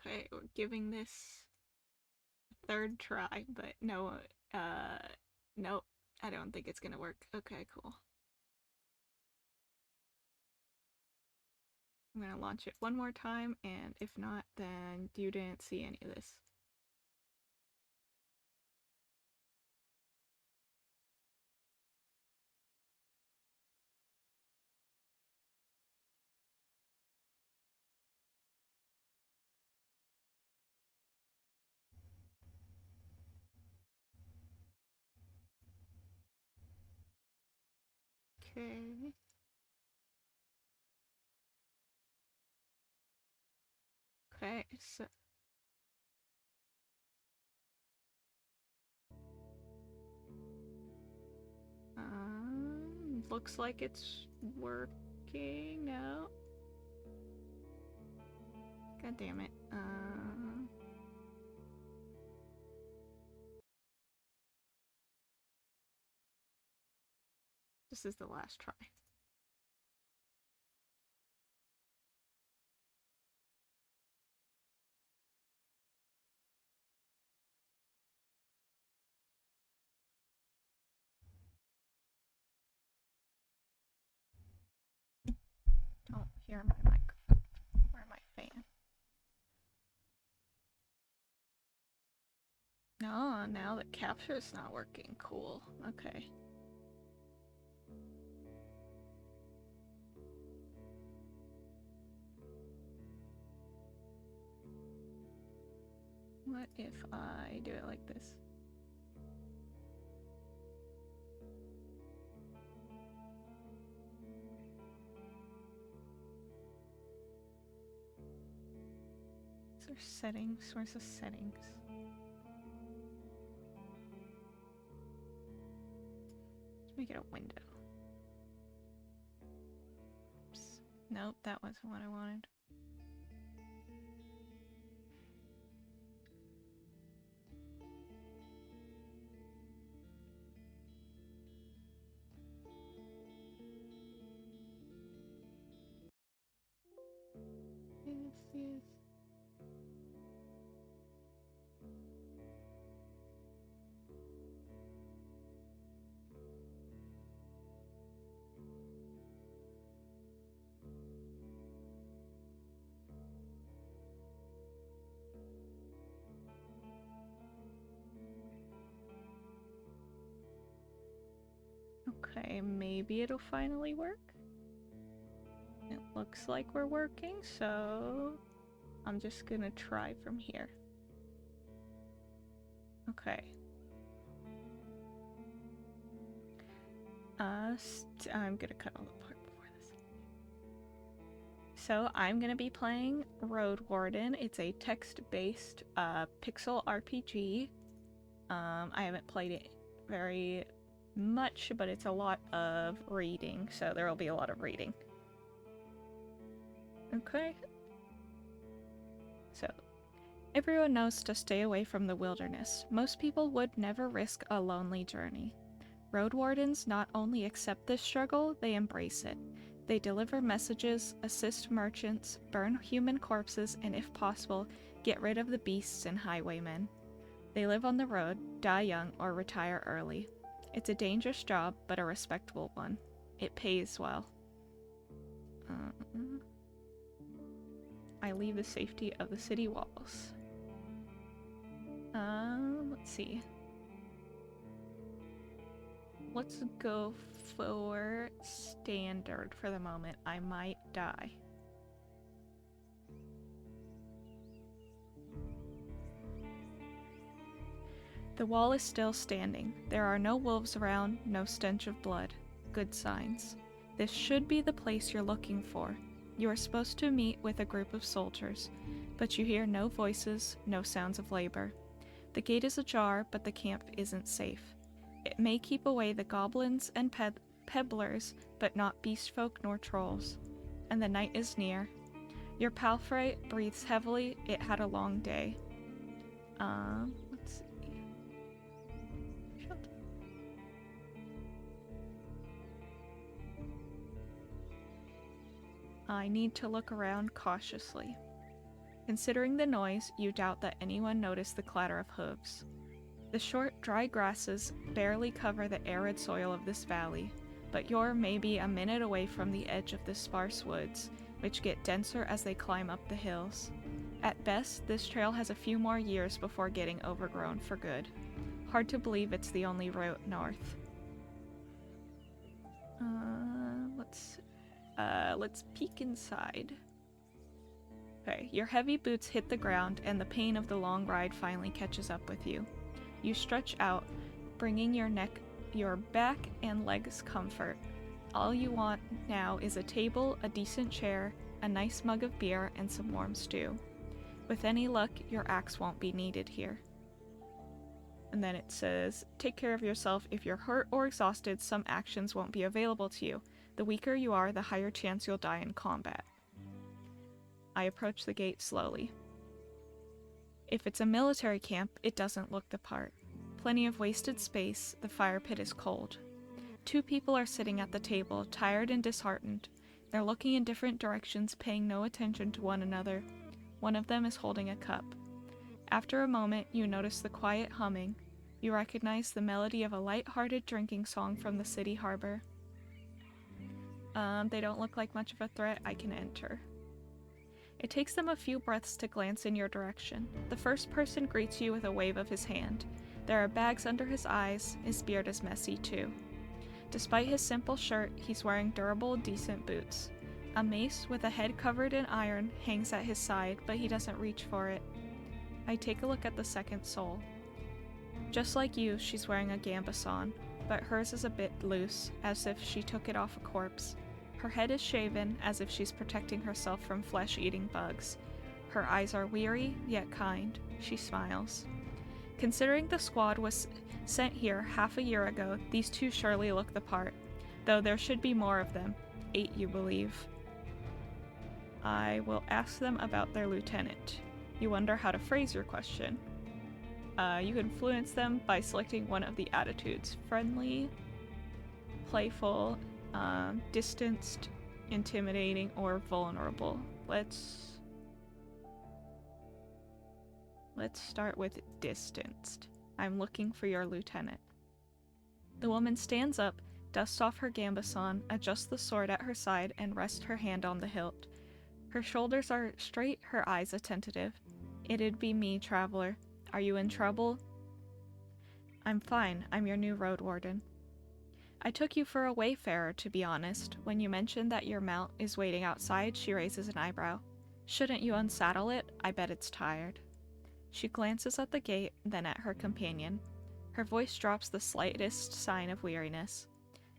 Okay, we're giving this a third try, but no, nope. I don't think it's gonna work. Okay, cool. I'm gonna launch it one more time, and if not, then you didn't see any of this. Okay. Okay, so looks like it's working now. God damn it. This is the last try. Don't hear my microphone or my fan. No, now the capture's not working. Cool. Okay. What if I do it like this? Is there settings? Where's the settings? Let's make it a window. Oops. Nope, that wasn't what I wanted. Yes. Okay, maybe it'll finally work. It looks like we're working, so I'm just gonna try from here. Okay. I'm gonna cut all the part before this. So I'm gonna be playing Roadwarden. It's a text-based pixel RPG. I haven't played it very much, but it's a lot of reading, so there will be a lot of reading. Okay. So, everyone knows to stay away from the wilderness. Most people would never risk a lonely journey. Roadwardens not only accept this struggle, they embrace it. They deliver messages, assist merchants, burn human corpses, and if possible, get rid of the beasts and highwaymen. They live on the road, die young, or retire early. It's a dangerous job, but a respectable one. It pays well. I leave the safety of the city walls. Let's see. Let's go for standard for the moment. I might die. The wall is still standing. There are no wolves around, no stench of blood. Good signs. This should be the place you're looking for. You are supposed to meet with a group of soldiers, but you hear no voices, no sounds of labor. The gate is ajar, but the camp isn't safe. It may keep away the goblins and pebblers, but not beast folk nor trolls. And the night is near. Your palfrey breathes heavily. It had a long day. Let's see. I need to look around cautiously. Considering the noise, you doubt that anyone noticed the clatter of hooves. The short, dry grasses barely cover the arid soil of this valley, but you're maybe a minute away from the edge of the sparse woods, which get denser as they climb up the hills. At best, this trail has a few more years before getting overgrown for good. Hard to believe it's the only route north. Let's peek inside. Okay, your heavy boots hit the ground and the pain of the long ride finally catches up with you. You stretch out, bringing your back and legs comfort. All you want now is a table, a decent chair, a nice mug of beer, and some warm stew. With any luck, your axe won't be needed here. And then it says, take care of yourself. If you're hurt or exhausted, some actions won't be available to you. The weaker you are, the higher chance you'll die in combat. I approach the gate slowly. If it's a military camp, it doesn't look the part. Plenty of wasted space, the fire pit is cold. 2 people are sitting at the table, tired and disheartened. They're looking in different directions, paying no attention to one another. One of them is holding a cup. After a moment, you notice the quiet humming. You recognize the melody of a light-hearted drinking song from the city harbor. They don't look like much of a threat. I can enter. It takes them a few breaths to glance in your direction. The first person greets you with a wave of his hand. There are bags under his eyes. His beard is messy too. Despite his simple shirt, he's wearing durable, decent boots. A mace with a head covered in iron hangs at his side, but he doesn't reach for it. I take a look at the second soul. Just like you, she's wearing a gambeson, but hers is a bit loose, as if she took it off a corpse. Her head is shaven, as if she's protecting herself from flesh-eating bugs. Her eyes are weary, yet kind. She smiles. Considering the squad was sent here half a year ago, these 2 surely look the part, though there should be more of them. 8, you believe. I will ask them about their lieutenant. You wonder how to phrase your question. You influence them by selecting one of the attitudes: friendly, playful, distanced, intimidating, or vulnerable. Let's start with distanced. I'm looking for your lieutenant. The woman stands up, dusts off her gambeson, adjusts the sword at her side, and rests her hand on the hilt. Her shoulders are straight, her eyes attentive. It'd be me, traveler. Are you in trouble? I'm fine. I'm your new Roadwarden. I took you for a wayfarer, to be honest. When you mentioned that your mount is waiting outside, she raises an eyebrow. Shouldn't you unsaddle it? I bet it's tired. She glances at the gate, then at her companion. Her voice drops the slightest sign of weariness.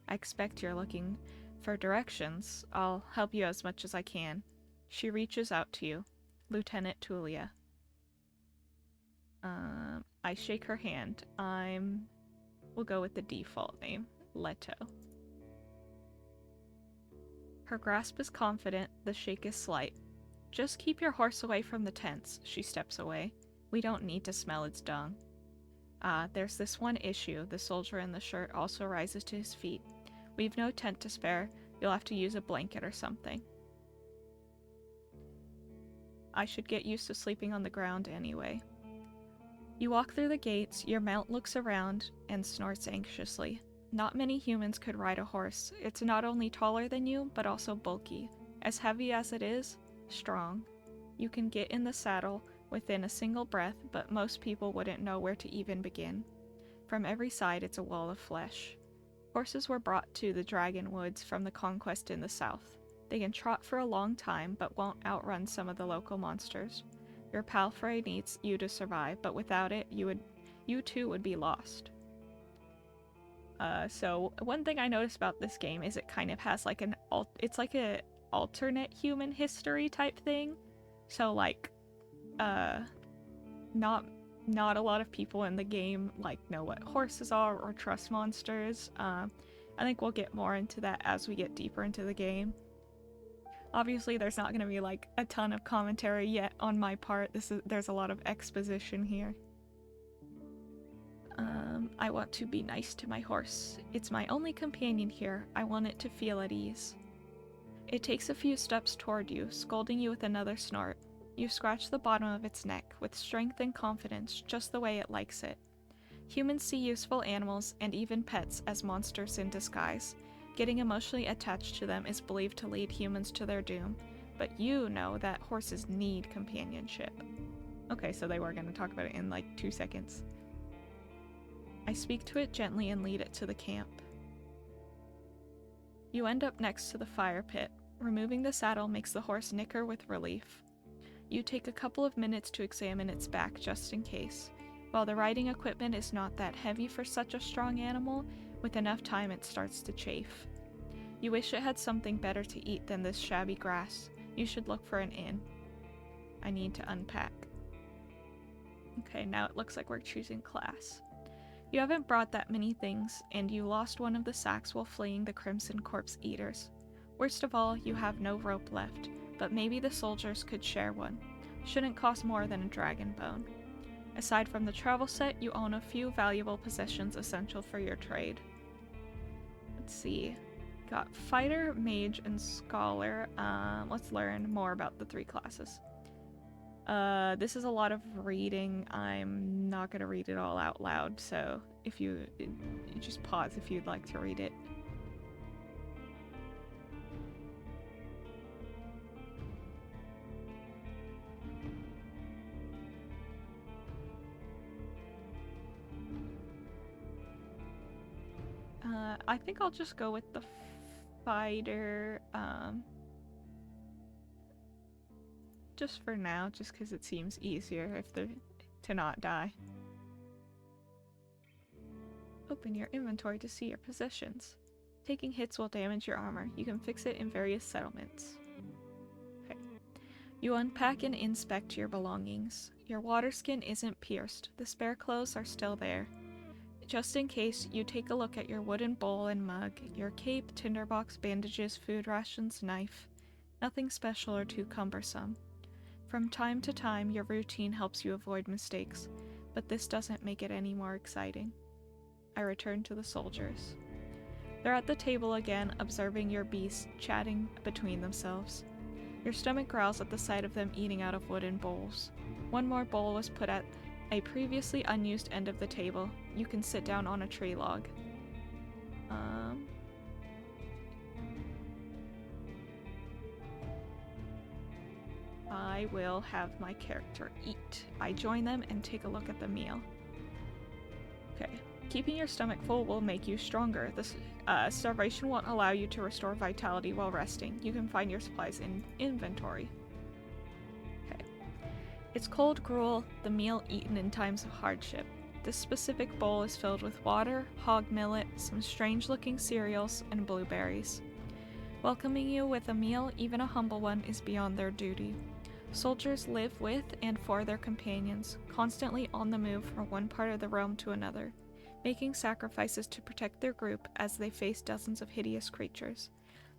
I expect you're looking for directions. I'll help you as much as I can. She reaches out to you. Lieutenant Tulia. I shake her hand. We'll go with the default name. Leto. Her grasp is confident, the shake is slight. Just keep your horse away from the tents. She steps away. We don't need to smell its dung. There's this one issue. The soldier in the shirt also rises to his feet. We've no tent to spare. You'll have to use a blanket or something. I should get used to sleeping on the ground anyway. You walk through the gates, your mount looks around, and snorts anxiously. Not many humans could ride a horse. It's not only taller than you, but also bulky. As heavy as it is, strong. You can get in the saddle within a single breath, but most people wouldn't know where to even begin. From every side, it's a wall of flesh. Horses were brought to the Dragon Woods from the conquest in the south. They can trot for a long time, but won't outrun some of the local monsters. Your palfrey needs you to survive, but without it, you too would be lost. So one thing I noticed about this game is it kind of has like it's like a alternate human history type thing. So like, not a lot of people in the game like know what horses are or trust monsters. I think we'll get more into that as we get deeper into the game. Obviously, there's not going to be like a ton of commentary yet on my part. There's a lot of exposition here. I want to be nice to my horse. It's my only companion here. I want it to feel at ease. It takes a few steps toward you, scolding you with another snort. You scratch the bottom of its neck with strength and confidence, just the way it likes it. Humans see useful animals and even pets as monsters in disguise. Getting emotionally attached to them is believed to lead humans to their doom, but you know that horses need companionship. Okay, so they were going to talk about it in like 2 seconds. I speak to it gently and lead it to the camp. You end up next to the fire pit. Removing the saddle makes the horse nicker with relief. You take a couple of minutes to examine its back just in case. While the riding equipment is not that heavy for such a strong animal, with enough time it starts to chafe. You wish it had something better to eat than this shabby grass. You should look for an inn. I need to unpack. Okay, now it looks like we're choosing class. You haven't brought that many things, and you lost one of the sacks while fleeing the Crimson Corpse Eaters. Worst of all, you have no rope left, but maybe the soldiers could share one. Shouldn't cost more than a dragon bone. Aside from the travel set, you own a few valuable possessions essential for your trade. Let's see. Got Fighter, Mage, and Scholar. Let's learn more about the 3 classes. This is a lot of reading. I'm not going to read it all out loud, so if you just pause if you'd like to read it. I think I'll just go with the Fighter, just for now, just because it seems easier to not die. Open your inventory to see your possessions. Taking hits will damage your armor. You can fix it in various settlements. Okay. You unpack and inspect your belongings. Your water skin isn't pierced. The spare clothes are still there. Just in case, you take a look at your wooden bowl and mug, your cape, tinderbox, bandages, food rations, knife. Nothing special or too cumbersome. From time to time, your routine helps you avoid mistakes, but this doesn't make it any more exciting. I return to the soldiers. They're at the table again, observing your beasts, chatting between themselves. Your stomach growls at the sight of them eating out of wooden bowls. One more bowl was put at a previously unused end of the table. You can sit down on a tree log. I will have my character eat. I join them and take a look at the meal. Okay. Keeping your stomach full will make you stronger. This starvation won't allow you to restore vitality while resting. You can find your supplies in inventory. Okay. It's cold gruel, the meal eaten in times of hardship. This specific bowl is filled with water, hog millet, some strange-looking cereals, and blueberries. Welcoming you with a meal, even a humble one, is beyond their duty. Soldiers live with and for their companions, constantly on the move from one part of the realm to another, making sacrifices to protect their group as they face dozens of hideous creatures.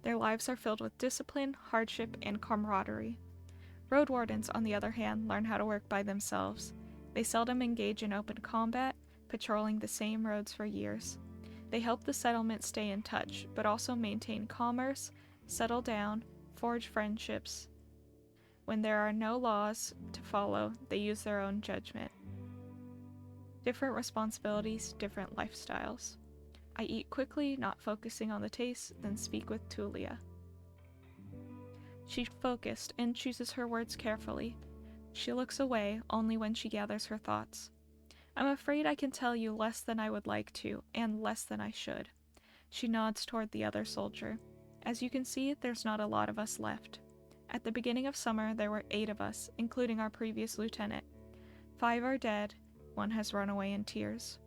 Their lives are filled with discipline, hardship, and camaraderie. Roadwardens, on the other hand, learn how to work by themselves. They seldom engage in open combat, patrolling the same roads for years. They help the settlement stay in touch, but also maintain commerce, settle down, forge friendships. When there are no laws to follow, they use their own judgment. Different responsibilities, different lifestyles. I eat quickly, not focusing on the taste, then speak with Tulia. She's focused and chooses her words carefully. She looks away only when she gathers her thoughts. I'm afraid I can tell you less than I would like to, and less than I should. She nods toward the other soldier. As you can see, there's not a lot of us left. At the beginning of summer, there were 8 of us, including our previous lieutenant. 5 are dead, 1 has run away in tears.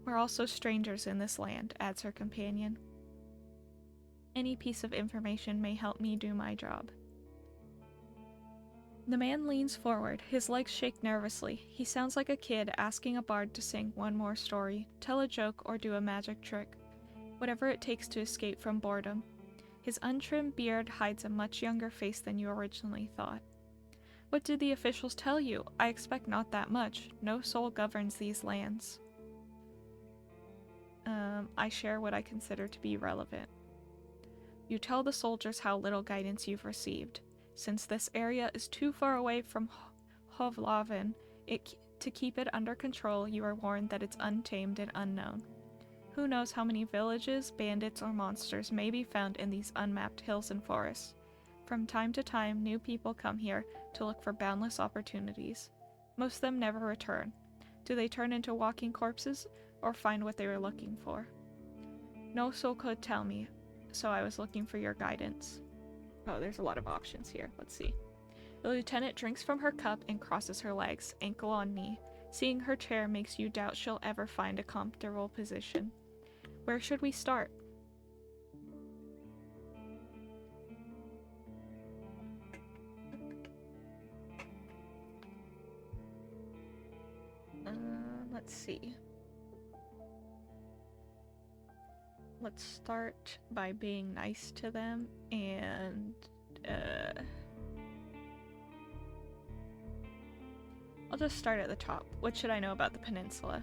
We're also strangers in this land, adds her companion. Any piece of information may help me do my job. The man leans forward, his legs shake nervously. He sounds like a kid asking a bard to sing one more story, tell a joke, or do a magic trick. Whatever it takes to escape from boredom. His untrimmed beard hides a much younger face than you originally thought. What did the officials tell you? I expect not that much. No soul governs these lands. I share what I consider to be relevant. You tell the soldiers how little guidance you've received. Since this area is too far away from Hovlaven to keep it under control, you are warned that it's untamed and unknown. Who knows how many villages, bandits, or monsters may be found in these unmapped hills and forests. From time to time, new people come here to look for boundless opportunities. Most of them never return. Do they turn into walking corpses, or find what they were looking for? No soul could tell me, so I was looking for your guidance. Oh, there's a lot of options here. Let's see. The lieutenant drinks from her cup and crosses her legs, ankle on knee. Seeing her chair makes you doubt she'll ever find a comfortable position. Where should we start? Let's see. Let's start by being nice to them and I'll just start at the top. What should I know about the peninsula?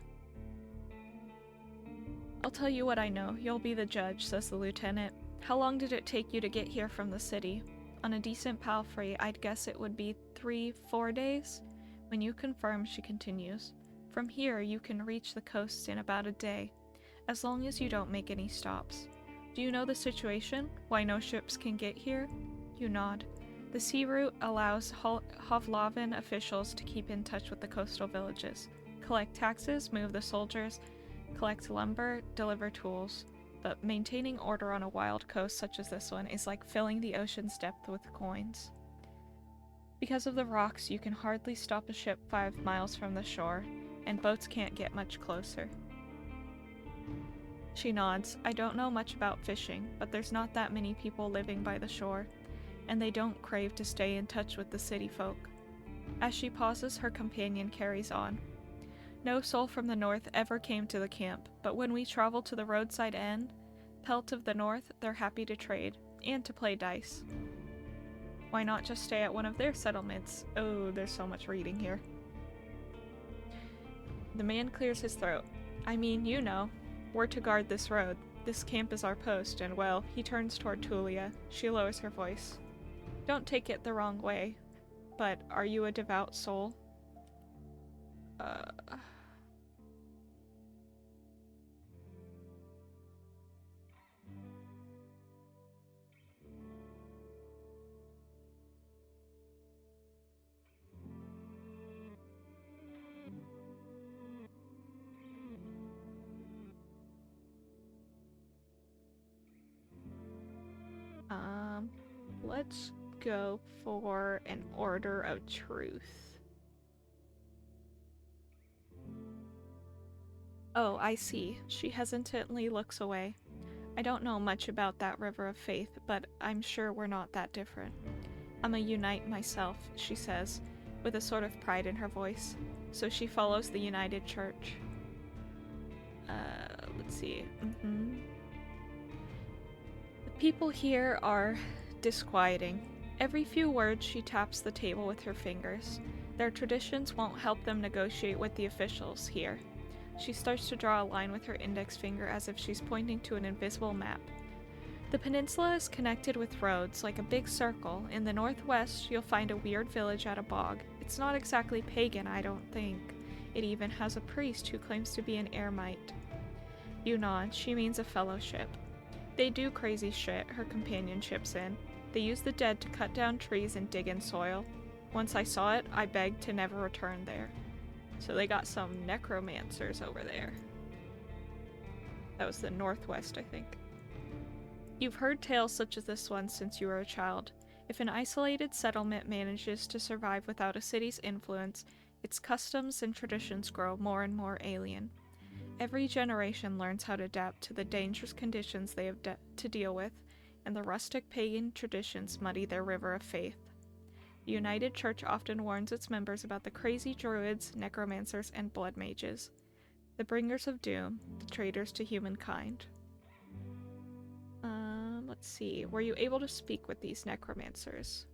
I'll tell you what I know. You'll be the judge, says the lieutenant. How long did it take you to get here from the city? On a decent palfrey, I'd guess it would be 3-4 days. When you confirm, she continues. From here, you can reach the coast in about a day, as long as you don't make any stops. Do you know the situation? Why no ships can get here? You nod. The sea route allows Hovlaven officials to keep in touch with the coastal villages, collect taxes, move the soldiers, collect lumber, deliver tools. But maintaining order on a wild coast such as this one is like filling the ocean's depth with coins. Because of the rocks, you can hardly stop a ship 5 miles from the shore, and boats can't get much closer. She nods. I don't know much about fishing, but there's not that many people living by the shore, and they don't crave to stay in touch with the city folk. As she pauses, her companion carries on. No soul from the north ever came to the camp, but when we travel to the roadside inn, Pelt of the North, they're happy to trade, and to play dice. Why not just stay at one of their settlements? Oh, there's so much reading here. The man clears his throat. I mean, you know, we're to guard this road. This camp is our post, and well, he turns toward Tulia. She lowers her voice. Don't take it the wrong way, but are you a devout soul? Let's go for an order of truth. Oh, I see. She hesitantly looks away. I don't know much about that river of faith, but I'm sure we're not that different. I'm a Unite myself, she says, with a sort of pride in her voice. So she follows the United Church. Let's see. The people here are disquieting. Every few words she taps the table with her fingers. Their traditions won't help them negotiate with the officials here. She starts to draw a line with her index finger as if she's pointing to an invisible map. The peninsula is connected with roads, like a big circle. In the northwest, you'll find a weird village at a bog. It's not exactly pagan, I don't think. It even has a priest who claims to be an eremite. You nod. She means a fellowship. They do crazy shit, her companion chips in. They use the dead to cut down trees and dig in soil. Once I saw it, I begged to never return there. So they got some necromancers over there. That was the northwest, I think. You've heard tales such as this one since you were a child. If an isolated settlement manages to survive without a city's influence, its customs and traditions grow more and more alien. Every generation learns how to adapt to the dangerous conditions they have to deal with, and the rustic pagan traditions muddy their river of faith. The United Church often warns its members about the crazy druids, necromancers, and blood mages, the bringers of doom, the traitors to humankind. Let's see. Were you able to speak with these necromancers?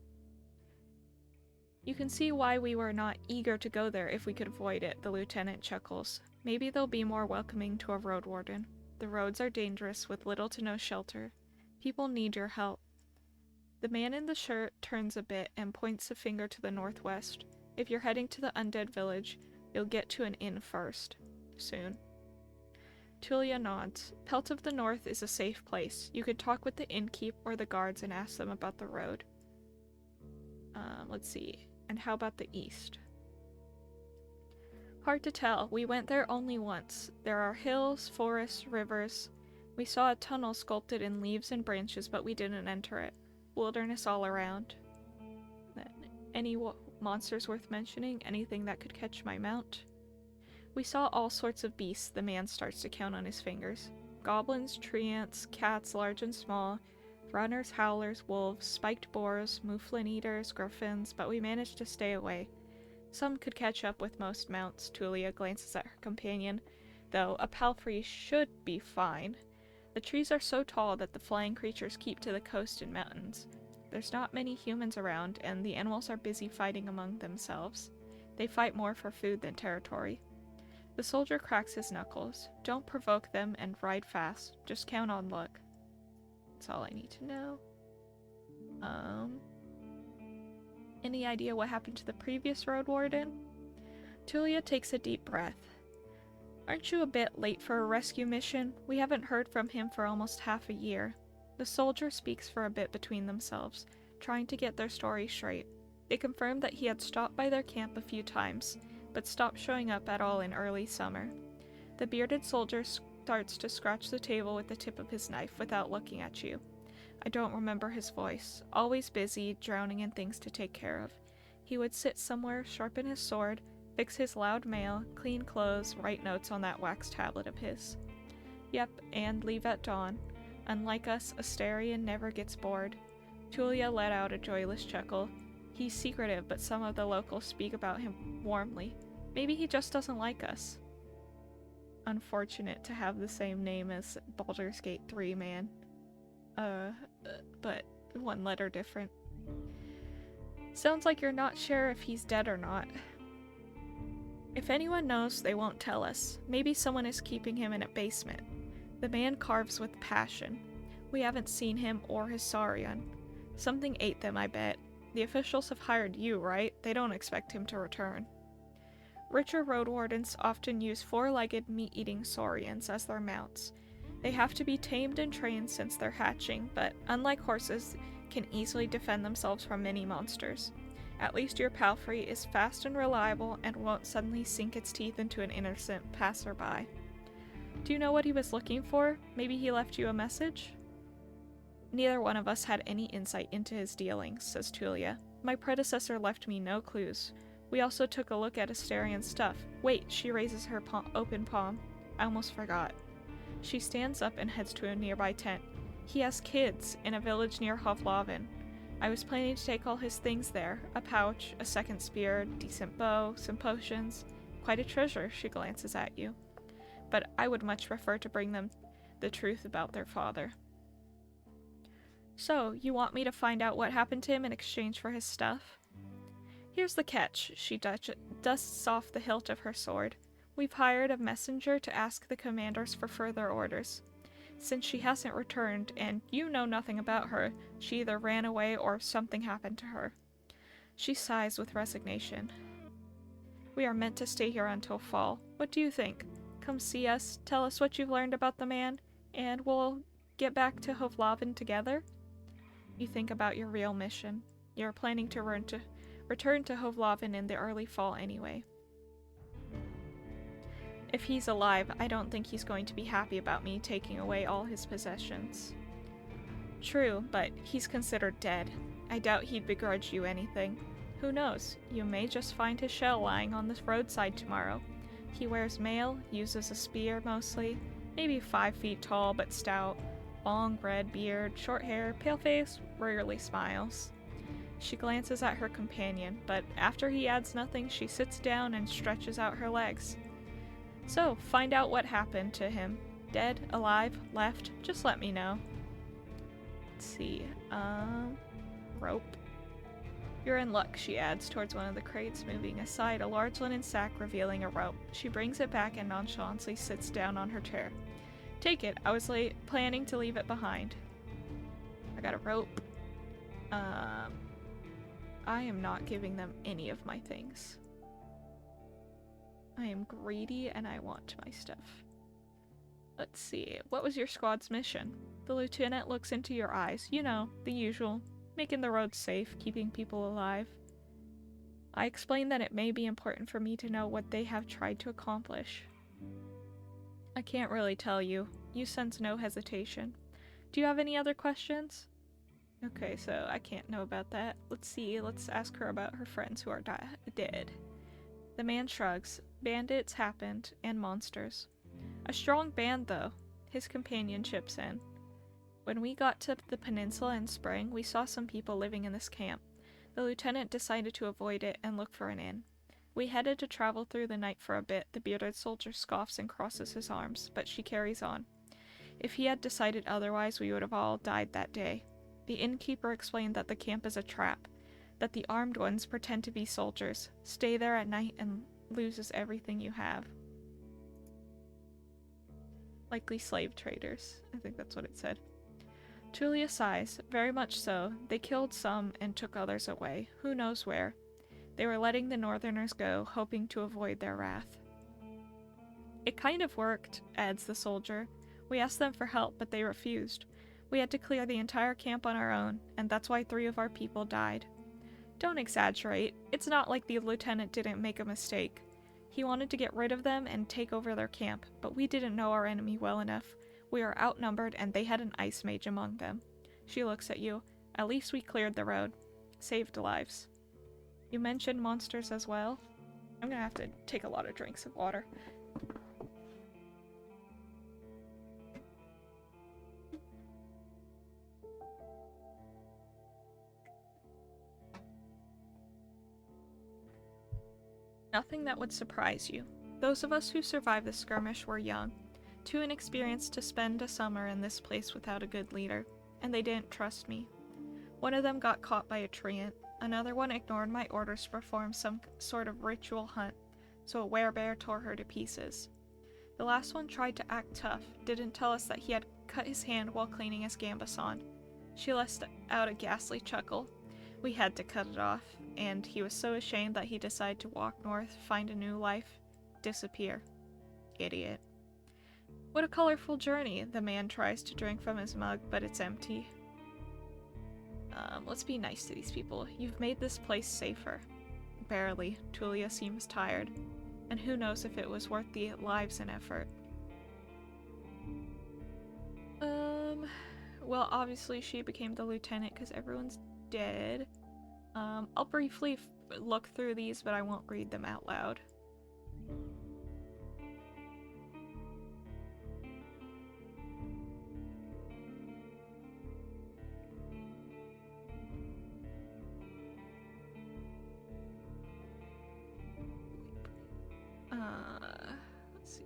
You can see why we were not eager to go there if we could avoid it, the lieutenant chuckles. Maybe they'll be more welcoming to a Roadwarden. The roads are dangerous with little to no shelter. People need your help. The man in the shirt turns a bit and points a finger to the northwest. If you're heading to the undead village, you'll get to an inn first. Soon. Tulia nods. Pelt of the North is a safe place. You could talk with the innkeep or the guards and ask them about the road. Let's see. And how about the east? Hard to tell. We went there only once. There are hills, forests, rivers. We saw a tunnel sculpted in leaves and branches, but we didn't enter it. Wilderness all around. Any monsters worth mentioning? Anything that could catch my mount? We saw all sorts of beasts. The man starts to count on his fingers. Goblins, tree ants, cats large and small, runners, howlers, wolves, spiked boars, mouflon eaters, griffins, but we managed to stay away. Some could catch up with most mounts. Tulia glances at her companion, though a palfrey should be fine. The trees are so tall that the flying creatures keep to the coast and mountains. There's not many humans around, and the animals are busy fighting among themselves. They fight more for food than territory. The soldier cracks his knuckles. Don't provoke them and ride fast. Just count on luck. That's all I need to know. Any idea what happened to the previous Roadwarden? Tulia takes a deep breath. Aren't you a bit late for a rescue mission? We haven't heard from him for almost half a year. The soldier speaks for a bit between themselves, trying to get their story straight. They confirm that he had stopped by their camp a few times, but stopped showing up at all in early summer. The bearded soldier starts to scratch the table with the tip of his knife without looking at you. I don't remember his voice. Always busy, drowning in things to take care of. He would sit somewhere, sharpen his sword, fix his loud mail, clean clothes, write notes on that wax tablet of his. Yep, and leave at dawn. Unlike us, Asterion never gets bored. Tulia let out a joyless chuckle. He's secretive, but some of the locals speak about him warmly. Maybe he just doesn't like us. Unfortunate to have the same name as Baldur's Gate 3, man. But one letter different. Sounds like you're not sure if he's dead or not. If anyone knows, they won't tell us. Maybe someone is keeping him in a basement. The man carves with passion. We haven't seen him or his Saurian. Something ate them, I bet. The officials have hired you, right? They don't expect him to return. Richer Roadwardens often use four-legged, meat-eating Saurians as their mounts. They have to be tamed and trained since they're hatching, but unlike horses, can easily defend themselves from many monsters. At least your palfrey is fast and reliable and won't suddenly sink its teeth into an innocent passerby. Do you know what he was looking for? Maybe he left you a message? Neither one of us had any insight into his dealings, says Tulia. My predecessor left me no clues. We also took a look at Asterion's stuff. Wait, she raises her open palm. I almost forgot. She stands up and heads to a nearby tent. He has kids in a village near Hovlavin. I was planning to take all his things there. A pouch, a second spear, decent bow, some potions. Quite a treasure, she glances at you. But I would much prefer to bring them the truth about their father. So, you want me to find out what happened to him in exchange for his stuff? Here's the catch, she dusts off the hilt of her sword. We've hired a messenger to ask the commanders for further orders. Since she hasn't returned, and you know nothing about her, she either ran away or something happened to her. She sighs with resignation. We are meant to stay here until fall. What do you think? Come see us, tell us what you've learned about the man, and we'll get back to Hovlavin together? You think about your real mission. You're planning to return to Hovlavin in the early fall anyway. If he's alive, I don't think he's going to be happy about me taking away all his possessions. True, but he's considered dead. I doubt he'd begrudge you anything. Who knows? You may just find his shell lying on the roadside tomorrow. He wears mail, uses a spear mostly, maybe 5 feet tall but stout, long red beard, short hair, pale face, rarely smiles. She glances at her companion, but after he adds nothing, she sits down and stretches out her legs. So, find out what happened to him. Dead, alive, left, just let me know. Let's see, rope. You're in luck, she adds towards one of the crates, moving aside a large linen sack revealing a rope. She brings it back and nonchalantly sits down on her chair. Take it, I was planning to leave it behind. I got a rope. I am not giving them any of my things. I am greedy and I want my stuff. Let's see, what was your squad's mission? The lieutenant looks into your eyes. You know, the usual. Making the roads safe, keeping people alive. I explained that it may be important for me to know what they have tried to accomplish. I can't really tell you. You sense no hesitation. Do you have any other questions? Okay, so I can't know about that. Let's see, let's ask her about her friends who are dead. The man shrugs. Bandits happened, and monsters. A strong band, though. His companion chips in. When we got to the peninsula in spring, we saw some people living in this camp. The lieutenant decided to avoid it and look for an inn. We headed to travel through the night for a bit. The bearded soldier scoffs and crosses his arms, but she carries on. If he had decided otherwise, we would have all died that day. The innkeeper explained that the camp is a trap, that the armed ones pretend to be soldiers, stay there at night, and loses everything you have. Likely slave traders. I think that's what it said. Julia sighs. Very much so. They killed some and took others away. Who knows where? They were letting the northerners go, hoping to avoid their wrath. It kind of worked, adds the soldier. We asked them for help, but they refused. We had to clear the entire camp on our own, and that's why 3 of our people died. Don't exaggerate. It's not like the lieutenant didn't make a mistake. He wanted to get rid of them and take over their camp, but we didn't know our enemy well enough. We were outnumbered, and they had an ice mage among them. She looks at you. At least we cleared the road. Saved lives. You mentioned monsters as well? I'm gonna have to take a lot of drinks of water. Nothing that would surprise you. Those of us who survived the skirmish were young, too inexperienced to spend a summer in this place without a good leader, and they didn't trust me. One of them got caught by a treant, another one ignored my orders to perform some sort of ritual hunt, so a werebear tore her to pieces. The last one tried to act tough, didn't tell us that he had cut his hand while cleaning his gambeson. She let out a ghastly chuckle. We had to cut it off, and he was so ashamed that he decided to walk north, find a new life, disappear. Idiot. What a colorful journey. The man tries to drink from his mug, but it's empty. Let's be nice to these people. You've made this place safer. Barely. Tulia seems tired. And who knows if it was worth the lives and effort. Well, obviously she became the lieutenant because everyone's dead. I'll briefly look through these, but I won't read them out loud. Let's see.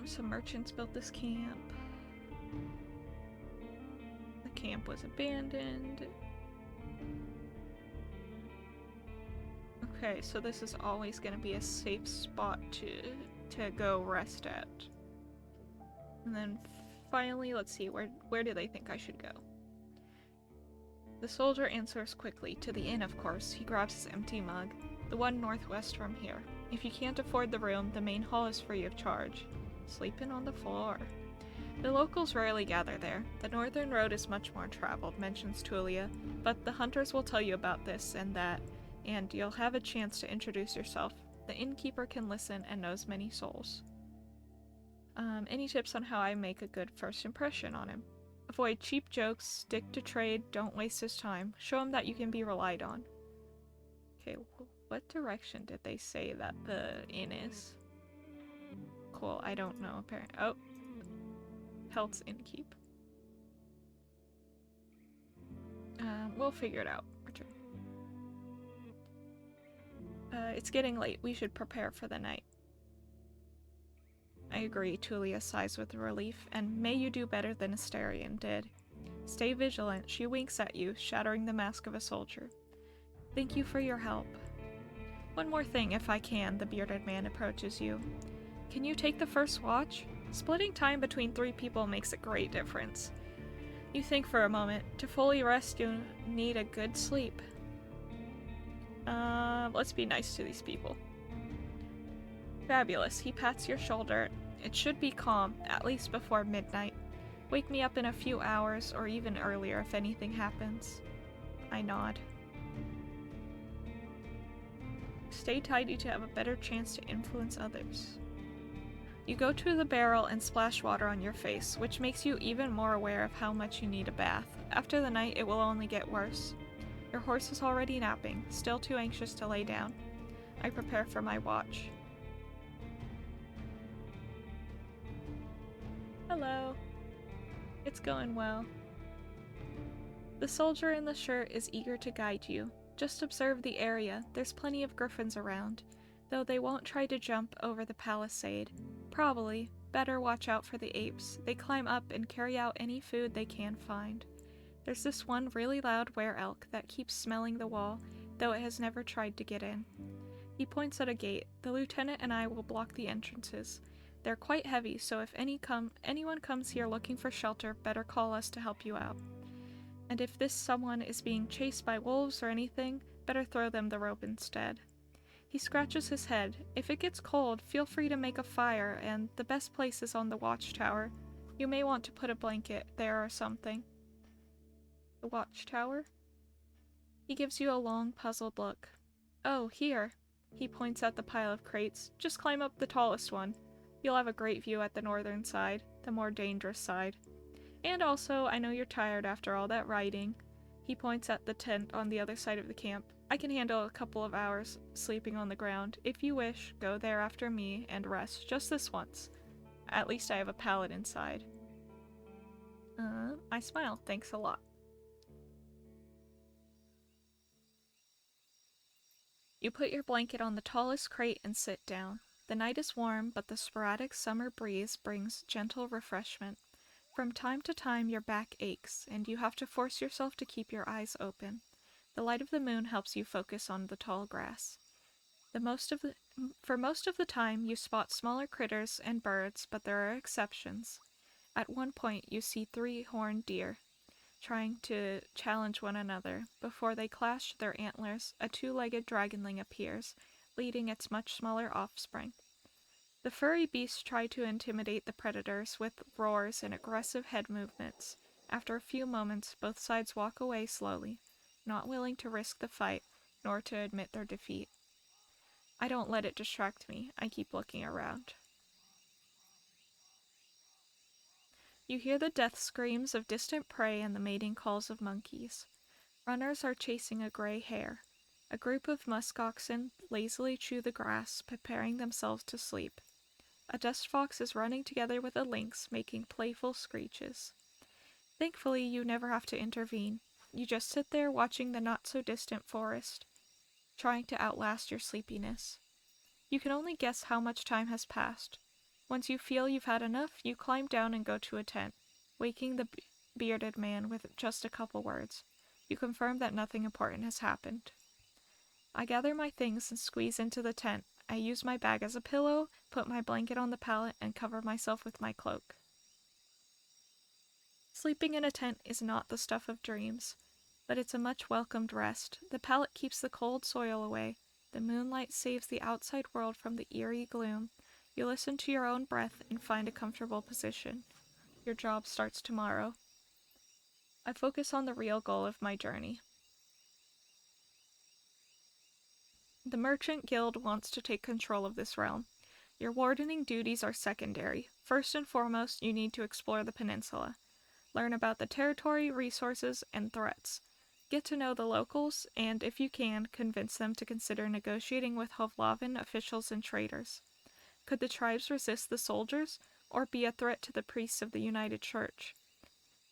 Some merchants built this camp. The camp was abandoned. Okay, so this is always going to be a safe spot to go rest at. And then finally, let's see, where do they think I should go? The soldier answers quickly. To the inn, of course. He grabs his empty mug. The one northwest from here. If you can't afford the room, the main hall is free of charge. Sleeping on the floor. The locals rarely gather there. The northern road is much more traveled, mentions Tulia, but the hunters will tell you about this and that, and you'll have a chance to introduce yourself. The innkeeper can listen and knows many souls. Any tips on how I make a good first impression on him? Avoid cheap jokes, stick to trade, don't waste his time. Show him that you can be relied on. Okay, what direction did they say that the inn is? Cool, I don't know, apparently. Oh. Pelt's Innkeep. We'll figure it out. Return. It's getting late. We should prepare for the night. I agree, Tulia sighs with relief, and may you do better than Asterion did. Stay vigilant. She winks at you, shattering the mask of a soldier. Thank you for your help. One more thing, if I can, the bearded man approaches you. Can you take the first watch? Splitting time between 3 people makes a great difference. You think for a moment. To fully rest, you need a good sleep. Let's be nice to these people. Fabulous. He pats your shoulder. It should be calm, at least before midnight. Wake me up in a few hours, or even earlier if anything happens. I nod. Stay tidy to have a better chance to influence others. You go to the barrel and splash water on your face, which makes you even more aware of how much you need a bath. After the night, it will only get worse. Your horse is already napping, still too anxious to lay down. I prepare for my watch. Hello. It's going well. The soldier in the shirt is eager to guide you. Just observe the area. There's plenty of griffins around, though they won't try to jump over the palisade. Probably. Better watch out for the apes. They climb up and carry out any food they can find. There's this one really loud were-elk that keeps smelling the wall, though it has never tried to get in. He points at a gate. The lieutenant and I will block the entrances. They're quite heavy, so if anyone comes here looking for shelter, better call us to help you out. And if this someone is being chased by wolves or anything, better throw them the rope instead. He scratches his head. If it gets cold, feel free to make a fire, and the best place is on the watchtower. You may want to put a blanket there or something. The watchtower? He gives you a long, puzzled look. Oh, here. He points at the pile of crates. Just climb up the tallest one. You'll have a great view at the northern side, the more dangerous side. And also, I know you're tired after all that riding. He points at the tent on the other side of the camp. I can handle a couple of hours sleeping on the ground. If you wish, go there after me and rest just this once. At least I have a pallet inside. I smile. Thanks a lot. You put your blanket on the tallest crate and sit down. The night is warm, but the sporadic summer breeze brings gentle refreshment. From time to time, your back aches, and you have to force yourself to keep your eyes open. The light of the moon helps you focus on the tall grass. For most of the time, you spot smaller critters and birds, but there are exceptions. At one point, you see 3 horned deer, trying to challenge one another. Before they clash their antlers, a 2-legged dragonling appears, leading its much smaller offspring. The furry beasts try to intimidate the predators with roars and aggressive head movements. After a few moments, both sides walk away slowly, not willing to risk the fight, nor to admit their defeat. I don't let it distract me. I keep looking around. You hear the death screams of distant prey and the mating calls of monkeys. Runners are chasing a gray hare. A group of musk oxen lazily chew the grass, preparing themselves to sleep. A dust fox is running together with a lynx, making playful screeches. Thankfully, you never have to intervene. You just sit there watching the not-so-distant forest, trying to outlast your sleepiness. You can only guess how much time has passed. Once you feel you've had enough, you climb down and go to a tent, waking the bearded man with just a couple words. You confirm that nothing important has happened. I gather my things and squeeze into the tent. I use my bag as a pillow, put my blanket on the pallet, and cover myself with my cloak. Sleeping in a tent is not the stuff of dreams, but it's a much welcomed rest. The pallet keeps the cold soil away. The moonlight saves the outside world from the eerie gloom. You listen to your own breath and find a comfortable position. Your job starts tomorrow. I focus on the real goal of my journey. The Merchant Guild wants to take control of this realm. Your wardening duties are secondary. First and foremost, you need to explore the peninsula. Learn about the territory, resources, and threats. Get to know the locals, and if you can, convince them to consider negotiating with Hovlavin officials and traders. Could the tribes resist the soldiers, or be a threat to the priests of the United Church?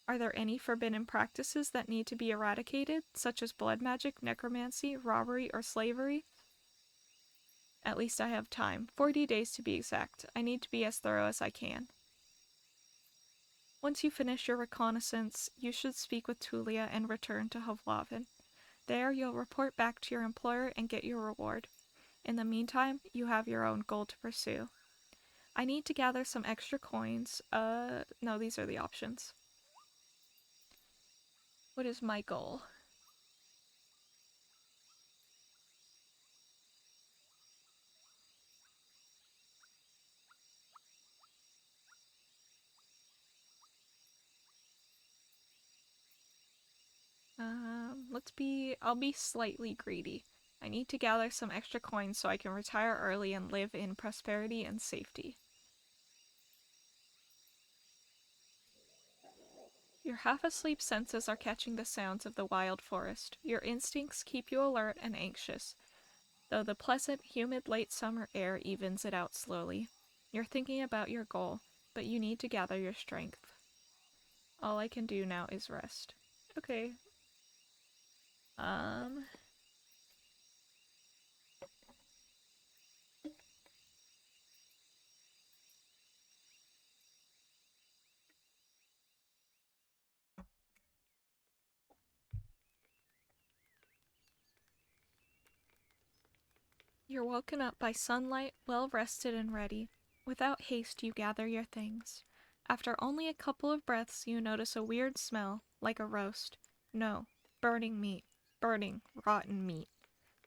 Are there any forbidden practices that need to be eradicated, such as blood magic, necromancy, robbery, or slavery? At least I have time. 40 days to be exact. I need to be as thorough as I can. Once you finish your reconnaissance, you should speak with Tulia and return to Hovlavin. There, you'll report back to your employer and get your reward. In the meantime, you have your own goal to pursue. I need to gather some extra coins. No, these are the options. What is my goal? I'll be slightly greedy. I need to gather some extra coins so I can retire early and live in prosperity and safety. Your half-asleep senses are catching the sounds of the wild forest. Your instincts keep you alert and anxious, though the pleasant, humid late summer air evens it out slowly. You're thinking about your goal, but you need to gather your strength. All I can do now is rest. Okay. You're woken up by sunlight, well rested and ready. Without haste, you gather your things. After only a couple of breaths, you notice a weird smell, like a roast. No, burning meat. Burning, rotten meat.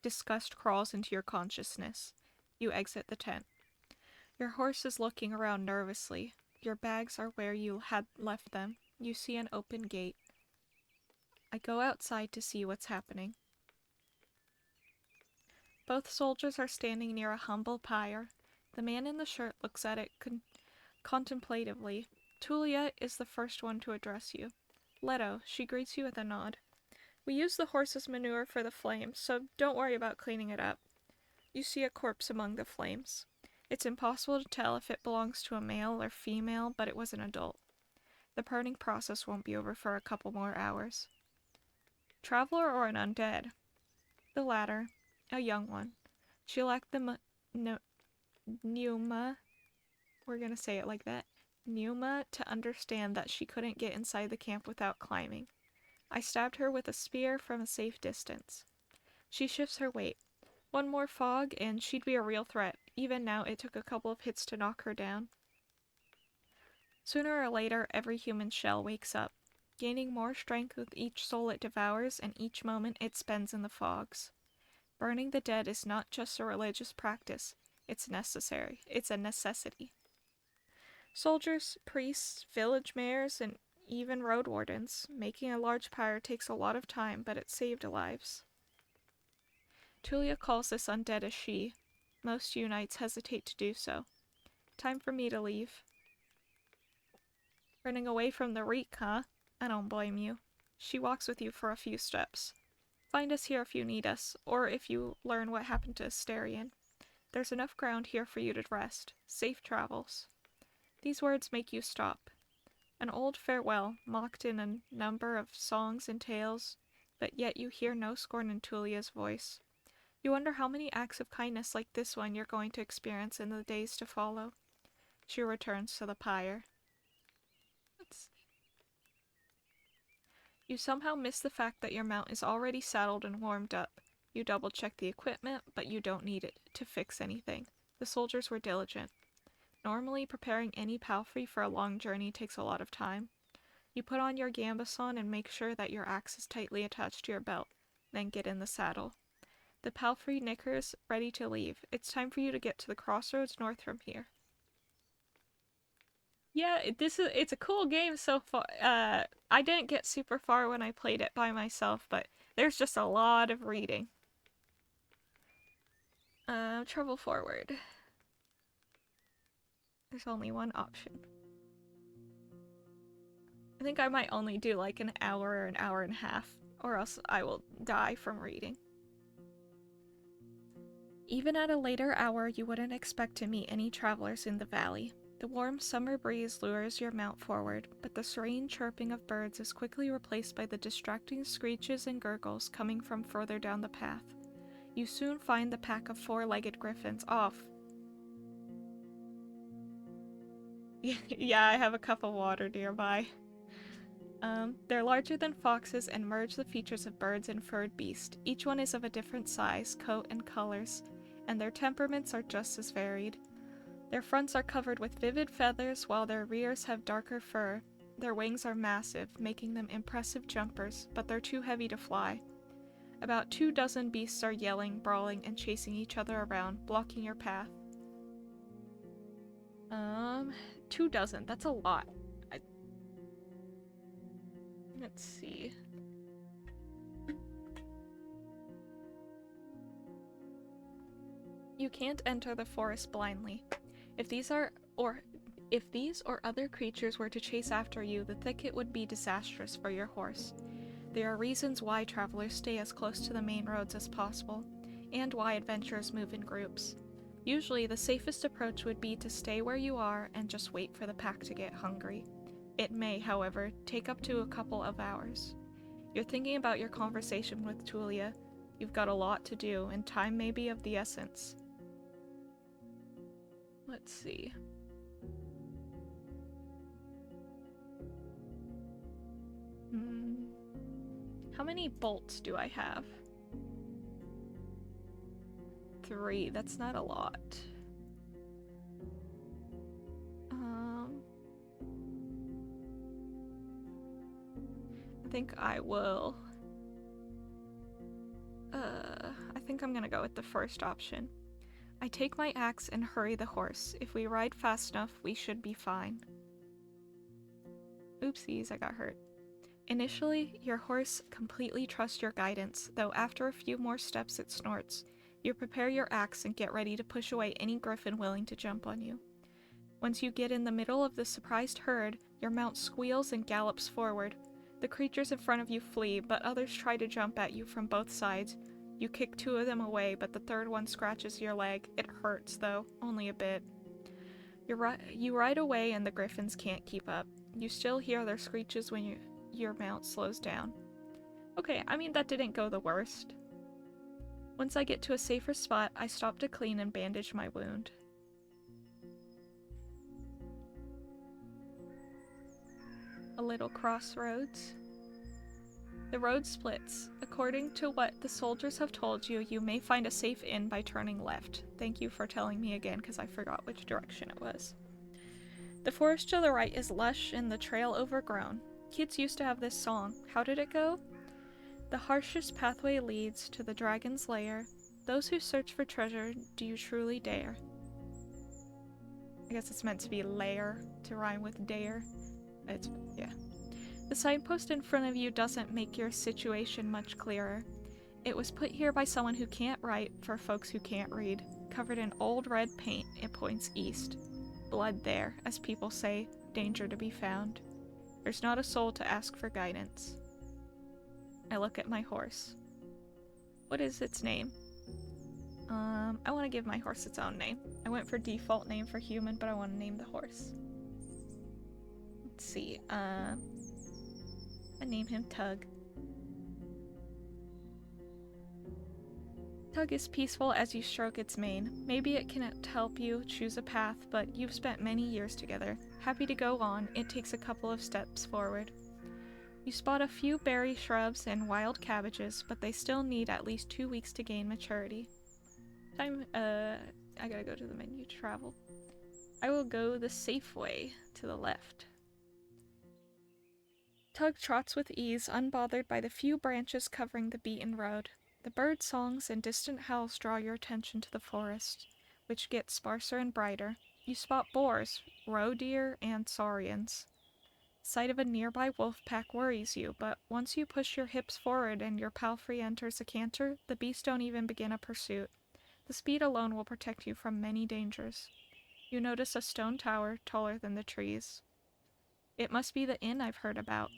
Disgust crawls into your consciousness. You exit the tent. Your horse is looking around nervously. Your bags are where you had left them. You see an open gate. I go outside to see what's happening. Both soldiers are standing near a humble pyre. The man in the shirt looks at it contemplatively. Tulia is the first one to address you. Leto, she greets you with a nod. We use the horse's manure for the flames, so don't worry about cleaning it up. You see a corpse among the flames. It's impossible to tell if it belongs to a male or female, but it was an adult. The burning process won't be over for a couple more hours. Traveler or an undead? The latter. A young one. She lacked the pneuma, we're gonna say it like that, pneuma, to understand that she couldn't get inside the camp without climbing. I stabbed her with a spear from a safe distance. She shifts her weight. One more fog and she'd be a real threat. Even now, it took a couple of hits to knock her down. Sooner or later, every human shell wakes up, gaining more strength with each soul it devours and each moment it spends in the fogs. Burning the dead is not just a religious practice, it's necessary. It's a necessity. Soldiers, priests, village mayors, and even Roadwardens. Making a large pyre takes a lot of time, but it saved lives. Tulia calls this undead a she. Most Unites hesitate to do so. Time for me to leave. Running away from the reek, huh? I don't blame you. She walks with you for a few steps. Find us here if you need us, or if you learn what happened to Asterion. There's enough ground here for you to rest. Safe travels. These words make you stop. An old farewell, mocked in a number of songs and tales, but yet you hear no scorn in Tulia's voice. You wonder how many acts of kindness like this one you're going to experience in the days to follow. She returns to the pyre. You somehow miss the fact that your mount is already saddled and warmed up. You double-check the equipment, but you don't need it to fix anything. The soldiers were diligent. Normally, preparing any palfrey for a long journey takes a lot of time. You put on your gambeson and make sure that your axe is tightly attached to your belt, then get in the saddle. The palfrey nickers, ready to leave. It's time for you to get to the crossroads north from here. Yeah, it's a cool game so far. I didn't get super far when I played it by myself, but there's just a lot of reading. Travel forward. There's only one option. I think I might only do like an hour or an hour and a half, or else I will die from reading. Even at a later hour, you wouldn't expect to meet any travelers in the valley. The warm summer breeze lures your mount forward, but the serene chirping of birds is quickly replaced by the distracting screeches and gurgles coming from further down the path. You soon find the pack of four-legged griffins off. Yeah, I have a cup of water nearby. They're larger than foxes and merge the features of birds and furred beasts. Each one is of a different size, coat, and colors, and their temperaments are just as varied. Their fronts are covered with vivid feathers, while their rears have darker fur. Their wings are massive, making them impressive jumpers, but they're too heavy to fly. About 24 beasts are yelling, brawling, and chasing each other around, blocking your path. 24, that's a lot. Let's see. You can't enter the forest blindly. If these or other creatures were to chase after you, the thicket would be disastrous for your horse. There are reasons why travelers stay as close to the main roads as possible, and why adventurers move in groups. Usually, the safest approach would be to stay where you are and just wait for the pack to get hungry. It may, however, take up to a couple of hours. You're thinking about your conversation with Tulia. You've got a lot to do, and time may be of the essence. Let's see. How many bolts do I have? 3. That's not a lot. I think I will. I think I'm gonna go with the first option. I take my axe and hurry the horse. If we ride fast enough, we should be fine. Oopsies, I got hurt. Initially, your horse completely trusts your guidance, though after a few more steps it snorts. You prepare your axe and get ready to push away any griffin willing to jump on you. Once you get in the middle of the surprised herd, your mount squeals and gallops forward. The creatures in front of you flee, but others try to jump at you from both sides. You kick 2 of them away, but the third one scratches your leg. It hurts, though, only a bit. You ride away and the griffins can't keep up. You still hear their screeches when your mount slows down. Okay, I mean, that didn't go the worst. Once I get to a safer spot, I stop to clean and bandage my wound. A little crossroads. The road splits. According to what the soldiers have told you, you may find a safe inn by turning left. Thank you for telling me again, because I forgot which direction it was. The forest to the right is lush and the trail overgrown. Kids used to have this song. How did it go? The harshest pathway leads to the dragon's lair. Those who search for treasure, do you truly dare? I guess it's meant to be lair, to rhyme with dare. Yeah. The signpost in front of you doesn't make your situation much clearer. It was put here by someone who can't write for folks who can't read. Covered in old red paint, it points east. Blood there, as people say, danger to be found. There's not a soul to ask for guidance. I look at my horse. What is its name? I want to give my horse its own name. I went for default name for human, but I want to name the horse. Let's see, I name him Tug. Tug is peaceful as you stroke its mane. Maybe it can help you choose a path, but you've spent many years together. Happy to go on, it takes a couple of steps forward. You spot a few berry shrubs and wild cabbages, but they still need at least 2 weeks to gain maturity. I gotta go to the menu to travel. I will go the safe way to the left. Tug trots with ease, unbothered by the few branches covering the beaten road. The bird songs and distant howls draw your attention to the forest, which gets sparser and brighter. You spot boars, roe deer, and saurians. Sight of a nearby wolf pack worries you, but once you push your hips forward and your palfrey enters a canter, the beasts don't even begin a pursuit. The speed alone will protect you from many dangers. You notice a stone tower taller than the trees. It must be the inn I've heard about.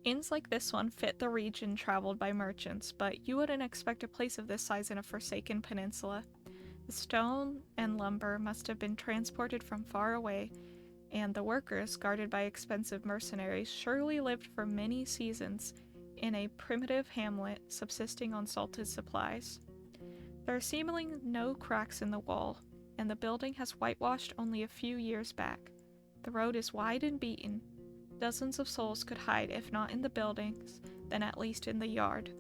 Inns like this one fit the region traveled by merchants, but you wouldn't expect a place of this size in a forsaken peninsula. The stone and lumber must have been transported from far away, and the workers, guarded by expensive mercenaries, surely lived for many seasons in a primitive hamlet subsisting on salted supplies. There are seemingly no cracks in the wall, and the building has whitewashed only a few years back. The road is wide and beaten. Dozens of souls could hide, if not in the buildings, then at least in the yard.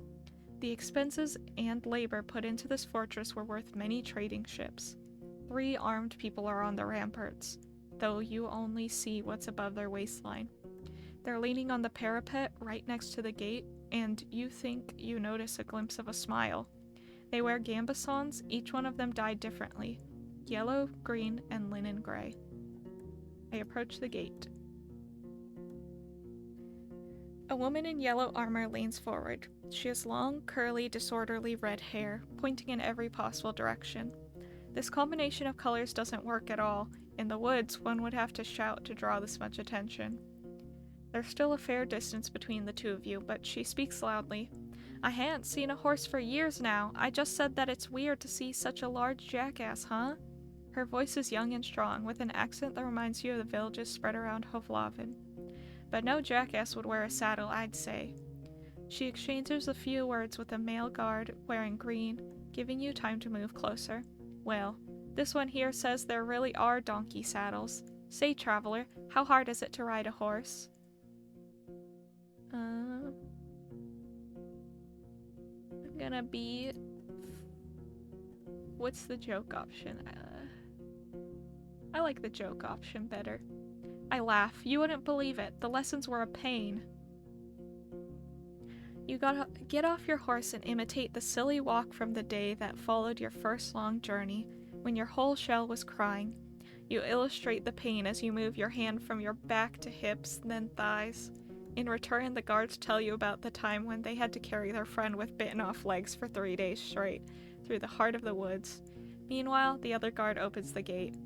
The expenses and labor put into this fortress were worth many trading ships. 3 armed people are on the ramparts, though you only see what's above their waistline. They're leaning on the parapet right next to the gate, and you think you notice a glimpse of a smile. They wear gambesons, each one of them dyed differently, yellow, green, and linen gray. I approach the gate. A woman in yellow armor leans forward. She has long, curly, disorderly red hair, pointing in every possible direction. This combination of colors doesn't work at all. In the woods, one would have to shout to draw this much attention. There's still a fair distance between the two of you, but she speaks loudly. I haven't seen a horse for years now. I just said that it's weird to see such a large jackass, huh? Her voice is young and strong, with an accent that reminds you of the villages spread around Hovlavin. But no jackass would wear a saddle, I'd say. She exchanges a few words with a male guard wearing green, giving you time to move closer. Well, this one here says there really are donkey saddles. Say, traveler, how hard is it to ride a horse? I'm gonna be... What's the joke option? I like the joke option better. I laugh. You wouldn't believe it. The lessons were a pain. You gotta get off your horse and imitate the silly walk from the day that followed your first long journey, when your whole shell was crying. You illustrate the pain as you move your hand from your back to hips, then thighs. In return, the guards tell you about the time when they had to carry their friend with bitten-off legs for 3 days straight, through the heart of the woods. Meanwhile, the other guard opens the gate.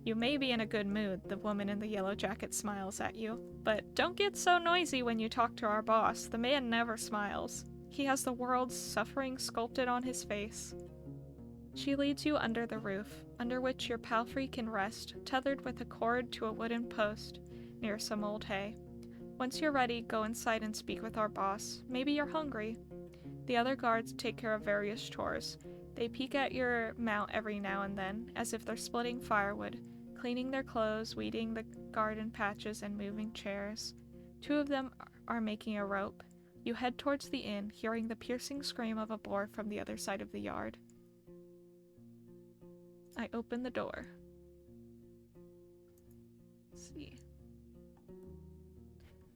You may be in a good mood, the woman in the yellow jacket smiles at you, but don't get so noisy when you talk to our boss. The man never smiles. He has the world's suffering sculpted on his face. She leads you under the roof, under which your palfrey can rest, tethered with a cord to a wooden post, near some old hay. Once you're ready, go inside and speak with our boss. Maybe you're hungry. The other guards take care of various chores. They peek at your mount every now and then, as if they're splitting firewood, cleaning their clothes, weeding the garden patches, and moving chairs. 2 of them are making a rope. You head towards the inn, hearing the piercing scream of a boar from the other side of the yard. I open the door. Let's see.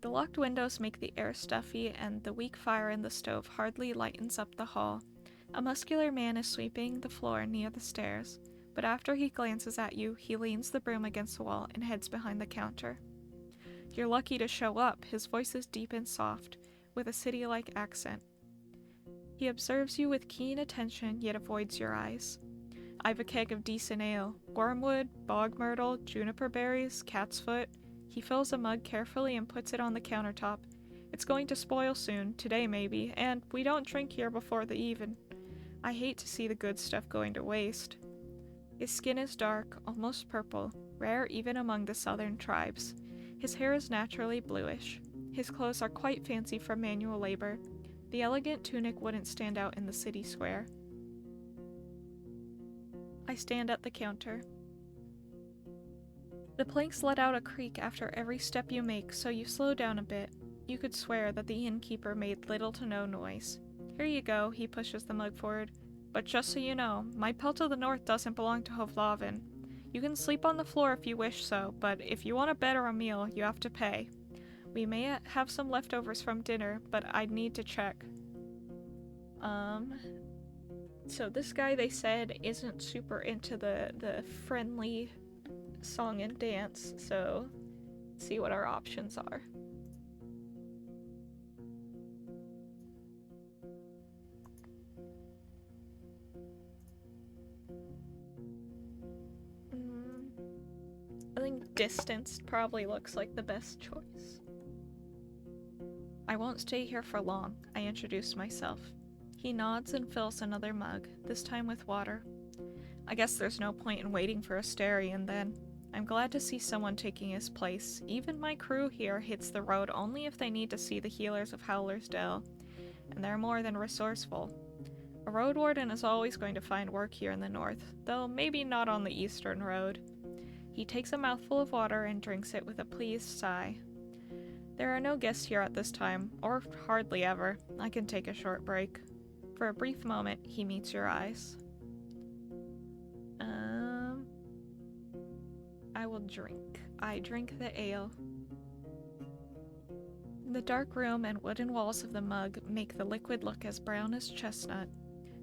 The locked windows make the air stuffy, and the weak fire in the stove hardly lightens up the hall. A muscular man is sweeping the floor near the stairs, but after he glances at you, he leans the broom against the wall and heads behind the counter. You're lucky to show up. His voice is deep and soft, with a city-like accent. He observes you with keen attention, yet avoids your eyes. I've a keg of decent ale, wormwood, bog myrtle, juniper berries, cat's foot. He fills a mug carefully and puts it on the countertop. It's going to spoil soon, today maybe, and we don't drink here before the even. I hate to see the good stuff going to waste. His skin is dark, almost purple, rare even among the southern tribes. His hair is naturally bluish. His clothes are quite fancy for manual labor. The elegant tunic wouldn't stand out in the city square. I stand at the counter. The planks let out a creak after every step you make, so you slow down a bit. You could swear that the innkeeper made little to no noise. Here you go, he pushes the mug forward. But just so you know, my pelt of the north doesn't belong to Hovlavin. You can sleep on the floor if you wish so, but if you want a bed or a meal, you have to pay. We may have some leftovers from dinner, but I'd need to check. So this guy, they said, isn't super into the friendly song and dance, so let's see what our options are. I think distance probably looks like the best choice. I won't stay here for long, I introduce myself. He nods and fills another mug, this time with water. I guess there's no point in waiting for Asterion then. I'm glad to see someone taking his place. Even my crew here hits the road only if they need to see the healers of Howler's Dell, and they're more than resourceful. A Roadwarden is always going to find work here in the north, though maybe not on the eastern road. He takes a mouthful of water and drinks it with a pleased sigh. There are no guests here at this time, or hardly ever. I can take a short break. For a brief moment, he meets your eyes. I will drink. I drink the ale. The dark room and wooden walls of the mug make the liquid look as brown as chestnut.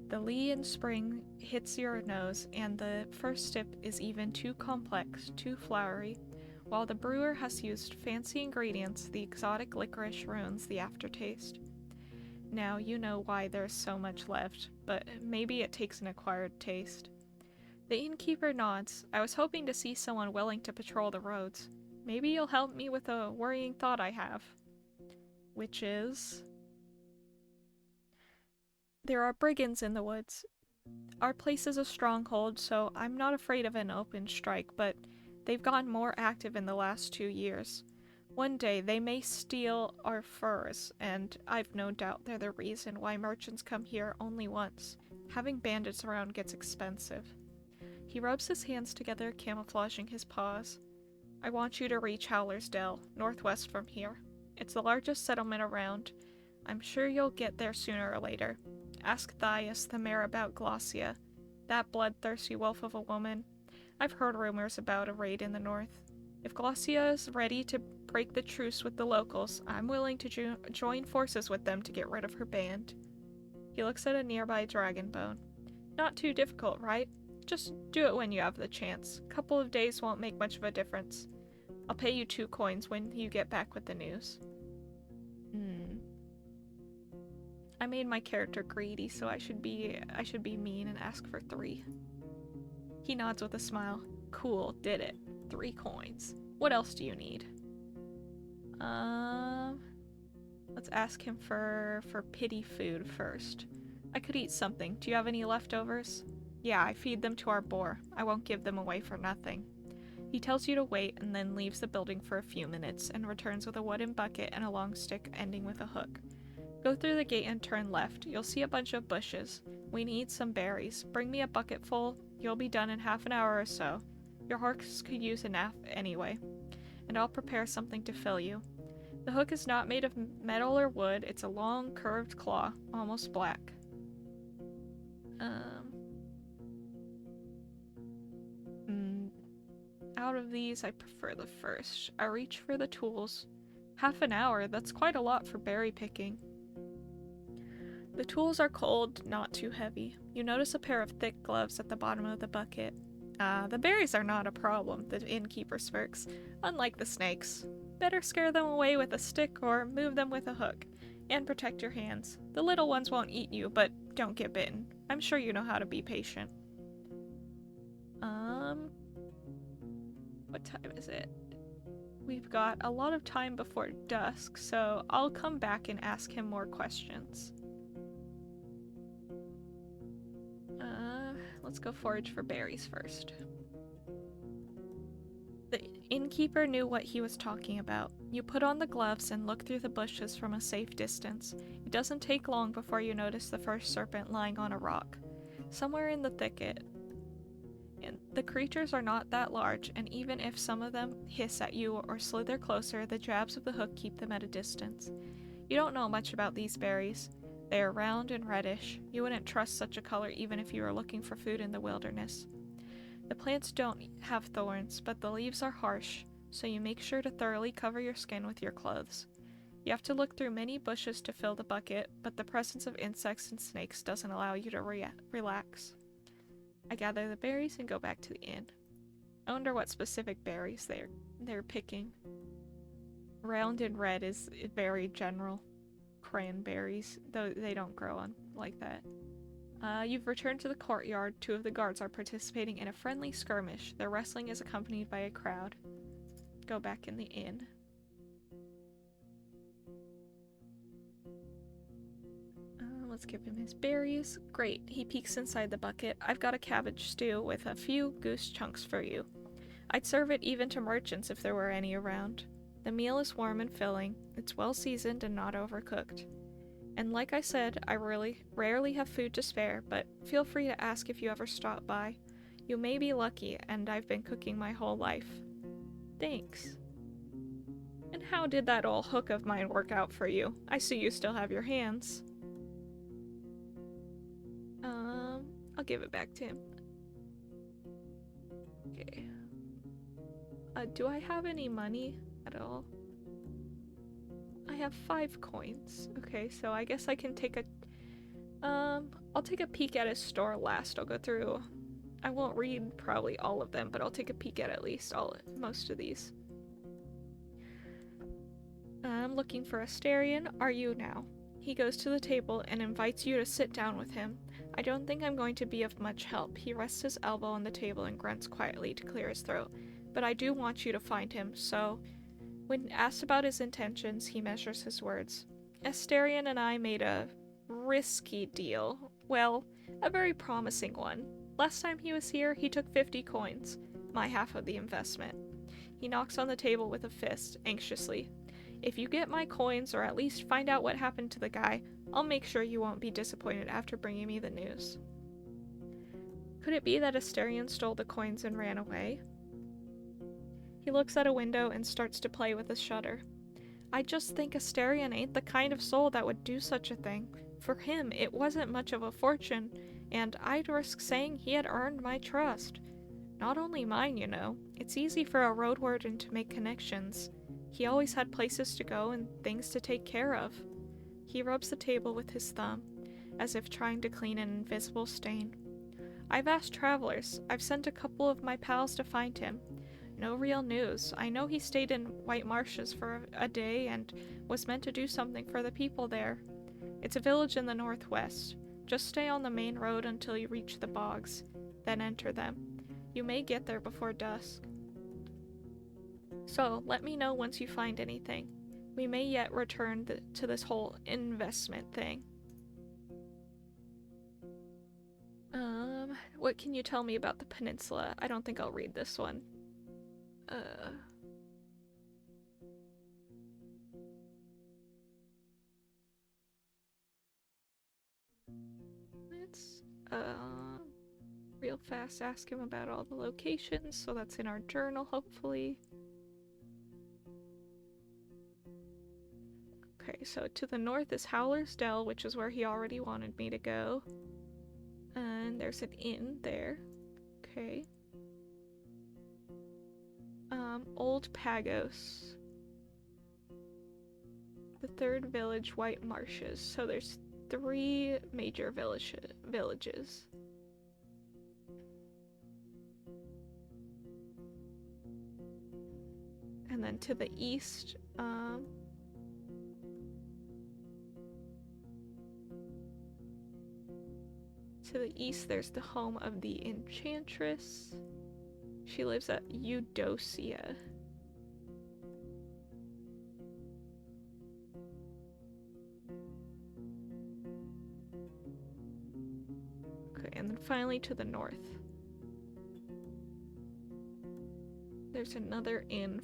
The lee in spring hits your nose, and the first sip is even too complex, too flowery. While the brewer has used fancy ingredients, the exotic licorice ruins the aftertaste. Now you know why there's so much left, but maybe it takes an acquired taste. The innkeeper nods. I was hoping to see someone willing to patrol the roads. Maybe you'll help me with a worrying thought I have. Which is... There are brigands in the woods. Our place is a stronghold, so I'm not afraid of an open strike, but they've gotten more active in the last 2 years. One day they may steal our furs, and I've no doubt they're the reason why merchants come here only once. Having bandits around gets expensive. He rubs his hands together, camouflaging his paws. I want you to reach Howler's Dell, northwest from here. It's the largest settlement around. I'm sure you'll get there sooner or later. Ask Thias, the mayor, about Glossia, that bloodthirsty wolf of a woman. I've heard rumors about a raid in the north. If Glossia is ready to break the truce with the locals, I'm willing to join forces with them to get rid of her band. He looks at a nearby dragon bone. Not too difficult, right? Just do it when you have the chance. Couple of days won't make much of a difference. I'll pay you 2 coins when you get back with the news. I made my character greedy, so I should be mean and ask for 3. He nods with a smile. Cool, did it. 3 coins. What else do you need? Let's ask him for pity food first. I could eat something. Do you have any leftovers? Yeah, I feed them to our boar. I won't give them away for nothing. He tells you to wait and then leaves the building for a few minutes and returns with a wooden bucket and a long stick ending with a hook. Go through the gate and turn left. You'll see a bunch of bushes. We need some berries. Bring me a bucket full. You'll be done in half an hour or so. Your horse could use a nap anyway. And I'll prepare something to fill you. The hook is not made of metal or wood. It's a long, curved claw, almost black. Out of these, I prefer the first. I reach for the tools. Half an hour, that's quite a lot for berry picking. The tools are cold, not too heavy. You notice a pair of thick gloves at the bottom of the bucket. The berries are not a problem, the innkeeper smirks. Unlike the snakes. Better scare them away with a stick or move them with a hook. And protect your hands. The little ones won't eat you, but don't get bitten. I'm sure you know how to be patient. What time is it? We've got a lot of time before dusk, so I'll come back and ask him more questions. Let's go forage for berries first. The innkeeper knew what he was talking about. You put on the gloves and look through the bushes from a safe distance. It doesn't take long before you notice the first serpent lying on a rock, somewhere in the thicket. And the creatures are not that large, and even if some of them hiss at you or slither closer, the jabs of the hook keep them at a distance. You don't know much about these berries. They are round and reddish. You wouldn't trust such a color even if you were looking for food in the wilderness. The plants don't have thorns, but the leaves are harsh, so you make sure to thoroughly cover your skin with your clothes. You have to look through many bushes to fill the bucket, but the presence of insects and snakes doesn't allow you to relax. I gather the berries and go back to the inn. I wonder what specific berries they're picking. Round and red is very general. Cranberries, though they don't grow on like that. You've returned to the courtyard. 2 of the guards are participating in a friendly skirmish. Their wrestling is accompanied by a crowd. Go back in the inn. Let's give him his berries. Great, he peeks inside the bucket. I've got a cabbage stew with a few goose chunks for you. I'd serve it even to merchants if there were any around. The meal is warm and filling. It's well seasoned and not overcooked. And like I said, I really rarely have food to spare, but feel free to ask if you ever stop by. You may be lucky, and I've been cooking my whole life. Thanks. And how did that old hook of mine work out for you? I see you still have your hands. I'll give it back to him. Okay. Do I have any money at all? I have 5 coins. Okay, so I guess I can take a... I'll take a peek at his store last. I'll go through... I won't read probably all of them, but I'll take a peek at least most of these. I'm looking for Asterion. Are you now? He goes to the table and invites you to sit down with him. I don't think I'm going to be of much help. He rests his elbow on the table and grunts quietly to clear his throat. But I do want you to find him, so... When asked about his intentions, he measures his words. Asterion and I made a risky deal. Well, a very promising one. Last time he was here, he took 50 coins, my half of the investment. He knocks on the table with a fist, anxiously. If you get my coins, or at least find out what happened to the guy, I'll make sure you won't be disappointed after bringing me the news. Could it be that Asterion stole the coins and ran away? He looks at a window and starts to play with a shutter. I just think Asterion ain't the kind of soul that would do such a thing. For him, it wasn't much of a fortune, and I'd risk saying he had earned my trust. Not only mine, you know. It's easy for a Roadwarden to make connections. He always had places to go and things to take care of. He rubs the table with his thumb, as if trying to clean an invisible stain. I've asked travelers. I've sent a couple of my pals to find him. No real news. I know he stayed in White Marshes for a day and was meant to do something for the people there. It's a village in the northwest. Just stay on the main road until you reach the bogs, then enter them. You may get there before dusk. So, let me know once you find anything. We may yet return to this whole investment thing. What can you tell me about the peninsula? I don't think I'll read this one. Let's, real fast ask him about all the locations, so that's in our journal, hopefully. Okay, so to the north is Howler's Dell, which is where he already wanted me to go. And there's an inn there. Okay. Old Pagos. The third village, White Marshes. So there's 3 major villages. And then to the east, there's the home of the Enchantress. She lives at Eudocia. Okay, and then finally to the north. There's another inn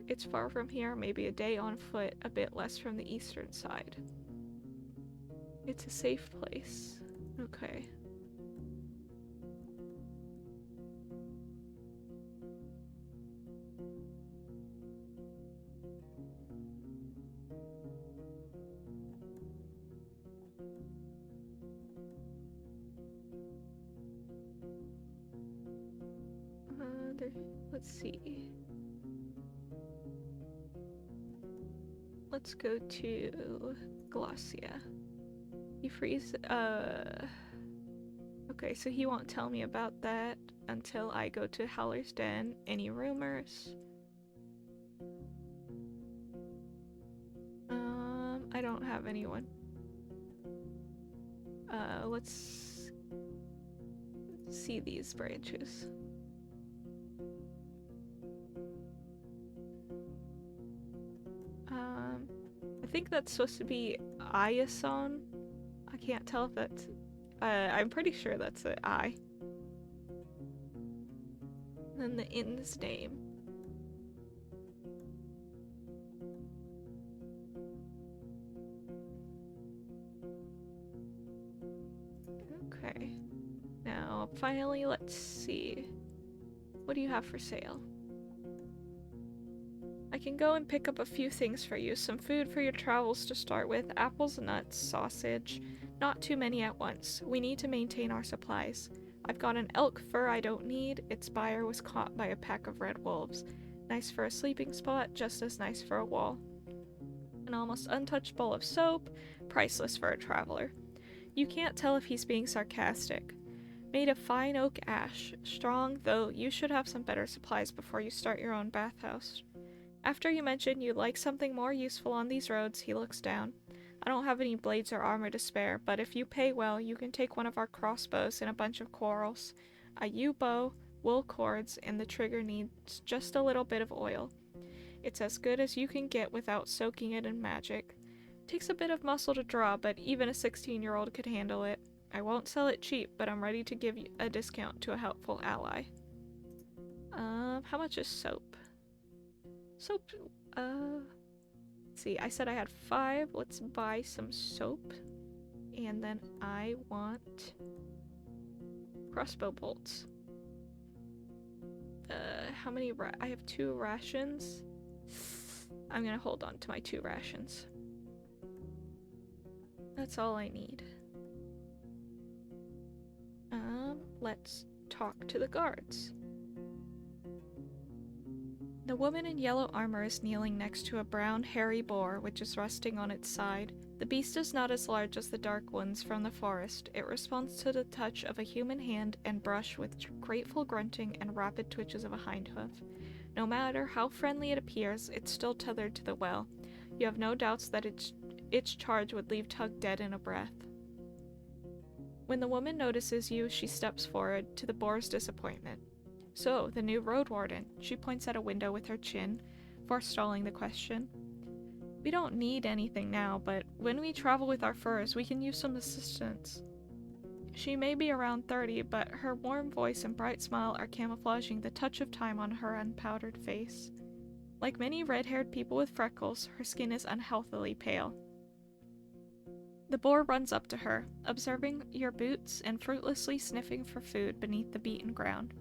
it's far from here, maybe a day on foot, a bit less from the eastern side. It's a safe place. Okay. Let's see. Let's go to Glossia. He frees, okay, so he won't tell me about that until I go to Howler's Den. Any rumors? I don't have anyone. Let's see these branches. I think that's supposed to be Iason. I can't tell if that's... I'm pretty sure that's an I. And then the inn's name. Okay. Now, finally, let's see. What do you have for sale? I can go and pick up a few things for you. Some food for your travels to start with. Apples, nuts, sausage. Not too many at once. We need to maintain our supplies. I've got an elk fur I don't need. Its buyer was caught by a pack of red wolves. Nice for a sleeping spot, just as nice for a wall. An almost untouched bowl of soap. Priceless for a traveler. You can't tell if he's being sarcastic. Made of fine oak ash. Strong, though you should have some better supplies before you start your own bathhouse. After you mention you'd like something more useful on these roads, he looks down. I don't have any blades or armor to spare, but if you pay well, you can take one of our crossbows and a bunch of quarrels. A yew bow, wool cords, and the trigger needs just a little bit of oil. It's as good as you can get without soaking it in magic. Takes a bit of muscle to draw, but even a 16-year-old could handle it. I won't sell it cheap, but I'm ready to give you a discount to a helpful ally. How much is soap? Soap, let's see, I said I had 5. Let's buy some soap. And then I want crossbow bolts. How many I have 2 rations. I'm gonna hold on to my 2 rations. That's all I need. Let's talk to the guards. The woman in yellow armor is kneeling next to a brown, hairy boar which is resting on its side. The beast is not as large as the dark ones from the forest. It responds to the touch of a human hand and brush with grateful grunting and rapid twitches of a hind hoof. No matter how friendly it appears, it's still tethered to the well. You have no doubts that its charge would leave Tug dead in a breath. When the woman notices you, she steps forward, to the boar's disappointment. So, the new Roadwarden. She points at a window with her chin, forestalling the question. We don't need anything now, but when we travel with our furs, we can use some assistance. She may be around 30, but her warm voice and bright smile are camouflaging the touch of time on her unpowdered face. Like many red-haired people with freckles, her skin is unhealthily pale. The boar runs up to her, observing your boots and fruitlessly sniffing for food beneath the beaten ground.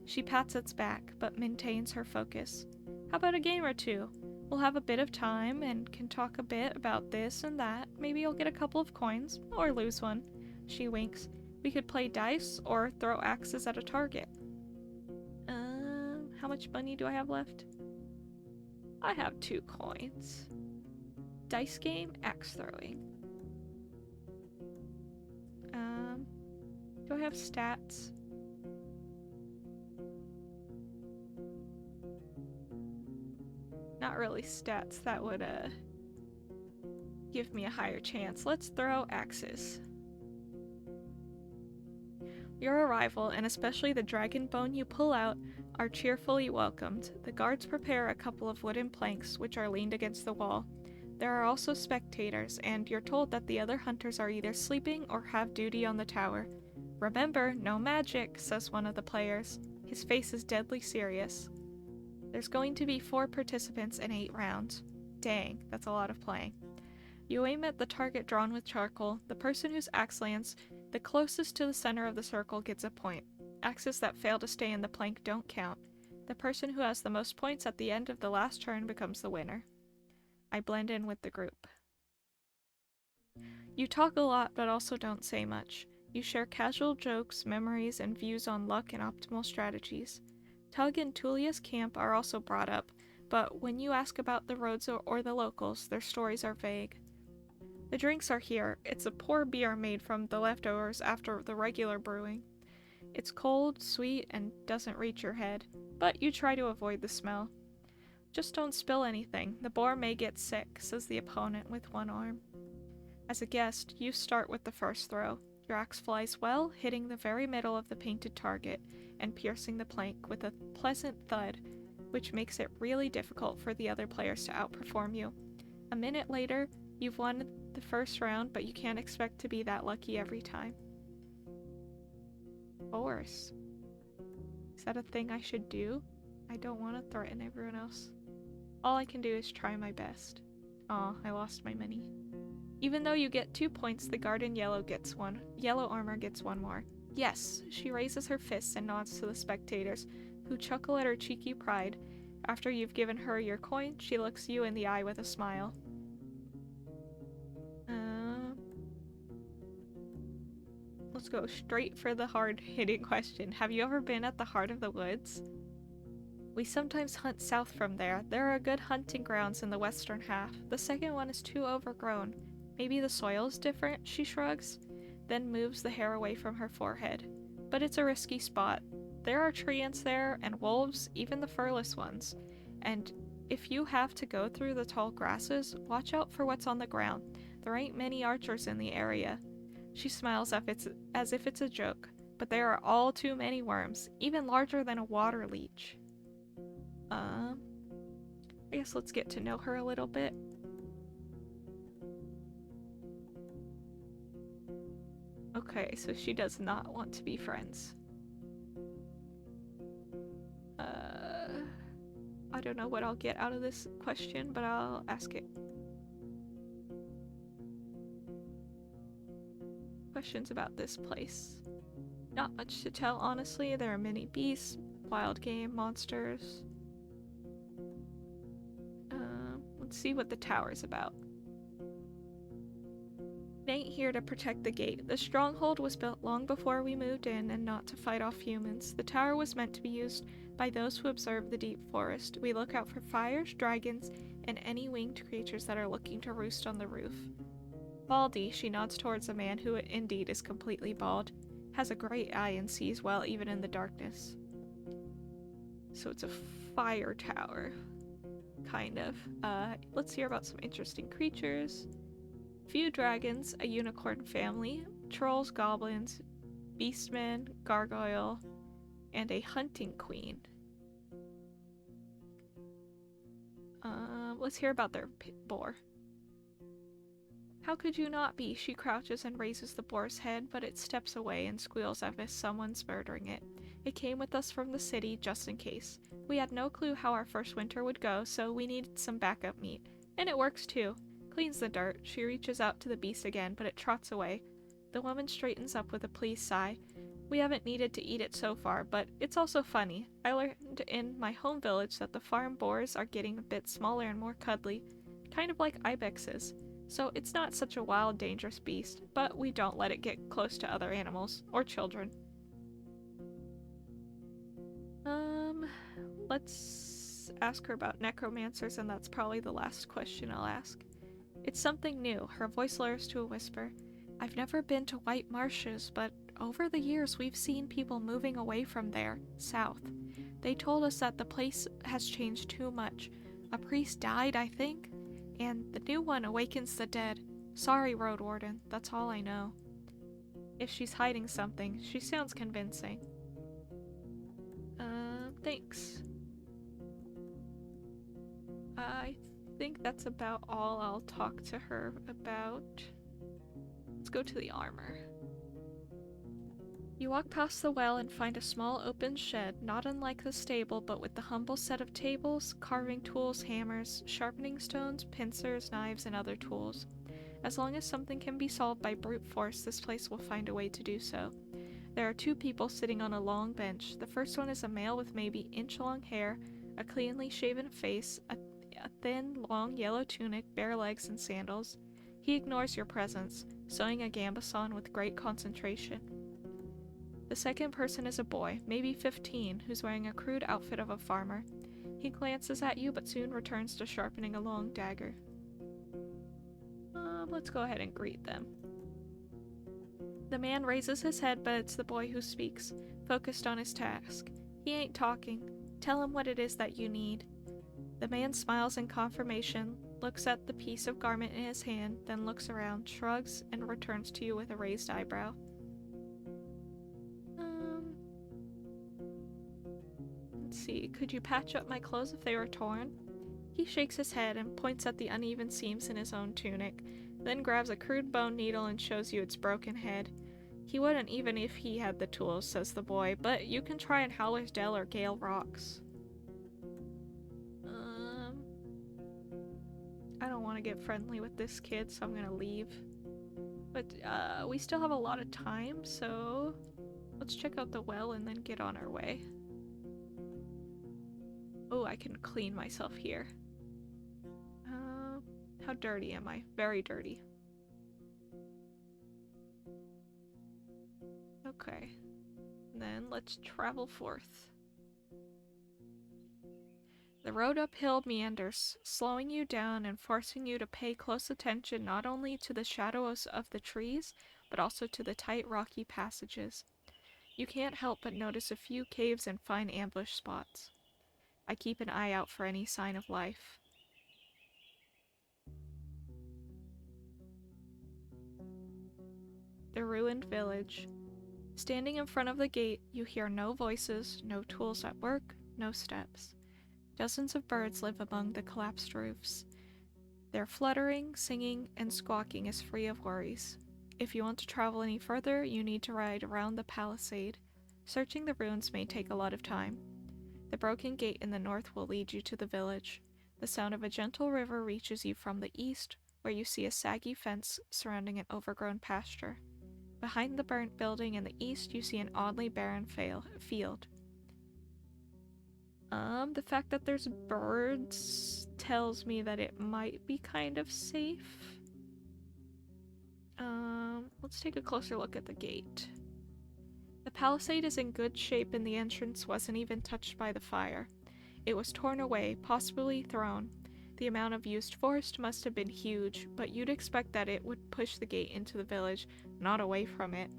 She pats its back, but maintains her focus. How about a game or two? We'll have a bit of time and can talk a bit about this and that. Maybe you'll get a couple of coins, or lose one. She winks. We could play dice or throw axes at a target. How much money do I have left? I have 2 coins. Dice game, axe throwing. Do I have stats? Not really stats that would give me a higher chance. Let's throw axes. Your arrival, and especially the dragon bone you pull out, are cheerfully welcomed. The guards prepare a couple of wooden planks which are leaned against the wall. There are also spectators, and you're told that the other hunters are either sleeping or have duty on the tower. Remember, no magic, says one of the players. His face is deadly serious. There's going to be 4 participants and 8 rounds. Dang, that's a lot of playing. You aim at the target drawn with charcoal. The person whose axe lands the closest to the center of the circle gets a point. Axes that fail to stay in the plank don't count. The person who has the most points at the end of the last turn becomes the winner. I blend in with the group. You talk a lot, but also don't say much. You share casual jokes, memories, and views on luck and optimal strategies. Tug and Tulia's camp are also brought up, but when you ask about the roads or the locals, their stories are vague. The drinks are here. It's a poor beer made from the leftovers after the regular brewing. It's cold, sweet, and doesn't reach your head, but you try to avoid the smell. Just don't spill anything. The boar may get sick, says the opponent with one arm. As a guest, you start with the first throw. Your axe flies well, hitting the very middle of the painted target and piercing the plank with a pleasant thud, which makes it really difficult for the other players to outperform you. A minute later, you've won the first round, but you can't expect to be that lucky every time. Force. Is that a thing I should do? I don't want to threaten everyone else. All I can do is try my best. Aw, I lost my money. Even though you get 2 points, the guard in yellow gets 1. Yellow armor gets 1 more. Yes, she raises her fists and nods to the spectators, who chuckle at her cheeky pride, After you've given her your coin, she looks you in the eye with a smile. Let's go straight for the hard-hitting question. Have you ever been at the heart of the woods? We sometimes hunt south from there. There are good hunting grounds in the western half. The second one is too overgrown. Maybe the soil's different, she shrugs, then moves the hair away from her forehead. But it's a risky spot. There are treants there, and wolves, even the furless ones. And if you have to go through the tall grasses, watch out for what's on the ground. There ain't many archers in the area. She smiles as if it's a joke, but there are all too many worms, even larger than a water leech. I guess let's get to know her a little bit. Okay, so she does not want to be friends. I don't know what I'll get out of this question, but I'll ask it. Questions about this place. Not much to tell, honestly. There are many beasts, wild game, monsters. Let's see what the tower's about. It ain't here to protect the gate. The stronghold was built long before we moved in and not to fight off humans. The tower was meant to be used by those who observe the deep forest. We look out for fires, dragons, and any winged creatures that are looking to roost on the roof. Baldy, she nods towards a man who indeed is completely bald, has a great eye and sees well even in the darkness. So it's a fire tower. Kind of. Let's hear about some interesting creatures. Few dragons, a unicorn family, trolls, goblins, beastmen, gargoyle, and a hunting queen. Let's hear about their boar. How could you not be? She crouches and raises the boar's head, but it steps away and squeals as if someone's murdering it. It came with us from the city just in case. We had no clue how our first winter would go, so we needed some backup meat. And it works too. Cleans the dirt. She reaches out to the beast again, but it trots away. The woman straightens up with a pleased sigh. We haven't needed to eat it so far, but it's also funny. I learned in my home village that the farm boars are getting a bit smaller and more cuddly, kind of like ibexes. So it's not such a wild, dangerous beast, but we don't let it get close to other animals, or children. Let's ask her about necromancers, and that's probably the last question I'll ask. It's something new. Her voice lowers to a whisper. I've never been to White Marshes, but over the years we've seen people moving away from there, south. They told us that the place has changed too much. A priest died, I think, and the new one awakens the dead. Sorry, Roadwarden, that's all I know. If she's hiding something, she sounds convincing. Thanks. I think that's about all I'll talk to her about. Let's go to the armor. You walk past the well and find a small open shed, not unlike the stable, but with the humble set of tables, carving tools, hammers, sharpening stones, pincers, knives, and other tools. As long as something can be solved by brute force, this place will find a way to do so. There are two people sitting on a long bench. The first one is a male with maybe inch-long hair, a cleanly shaven face, a thin, long yellow tunic, bare legs, and sandals. He ignores your presence, sewing a gambeson with great concentration. The second person is a boy, maybe 15, who's wearing a crude outfit of a farmer. He glances at you but soon returns to sharpening a long dagger. Let's go ahead and greet them. The man raises his head, but it's the boy who speaks, focused on his task. He ain't talking. Tell him what it is that you need. The man smiles in confirmation, looks at the piece of garment in his hand, then looks around, shrugs, and returns to you with a raised eyebrow. Let's see, could you patch up my clothes if they were torn? He shakes his head and points at the uneven seams in his own tunic, then grabs a crude bone needle and shows you its broken head. He wouldn't even if he had the tools, says the boy, but you can try in Howler's Dell or Gale Rocks. I don't want to get friendly with this kid, so I'm gonna leave. But, we still have a lot of time, so let's check out the well and then get on our way. Oh, I can clean myself here. How dirty am I? Very dirty. Okay. Then let's travel forth. The road uphill meanders, slowing you down and forcing you to pay close attention not only to the shadows of the trees, but also to the tight rocky passages. You can't help but notice a few caves and fine ambush spots. I keep an eye out for any sign of life. The ruined village. Standing in front of the gate, you hear no voices, no tools at work, no steps. Dozens of birds live among the collapsed roofs. Their fluttering, singing, and squawking is free of worries. If you want to travel any further, you need to ride around the palisade. Searching the ruins may take a lot of time. The broken gate in the north will lead you to the village. The sound of a gentle river reaches you from the east, where you see a saggy fence surrounding an overgrown pasture. Behind the burnt building in the east, you see an oddly barren field. The fact that there's birds tells me that it might be kind of safe. Let's take a closer look at the gate. The palisade is in good shape and the entrance wasn't even touched by the fire. It was torn away, possibly thrown. The amount of used force must have been huge, but you'd expect that it would push the gate into the village, not away from it.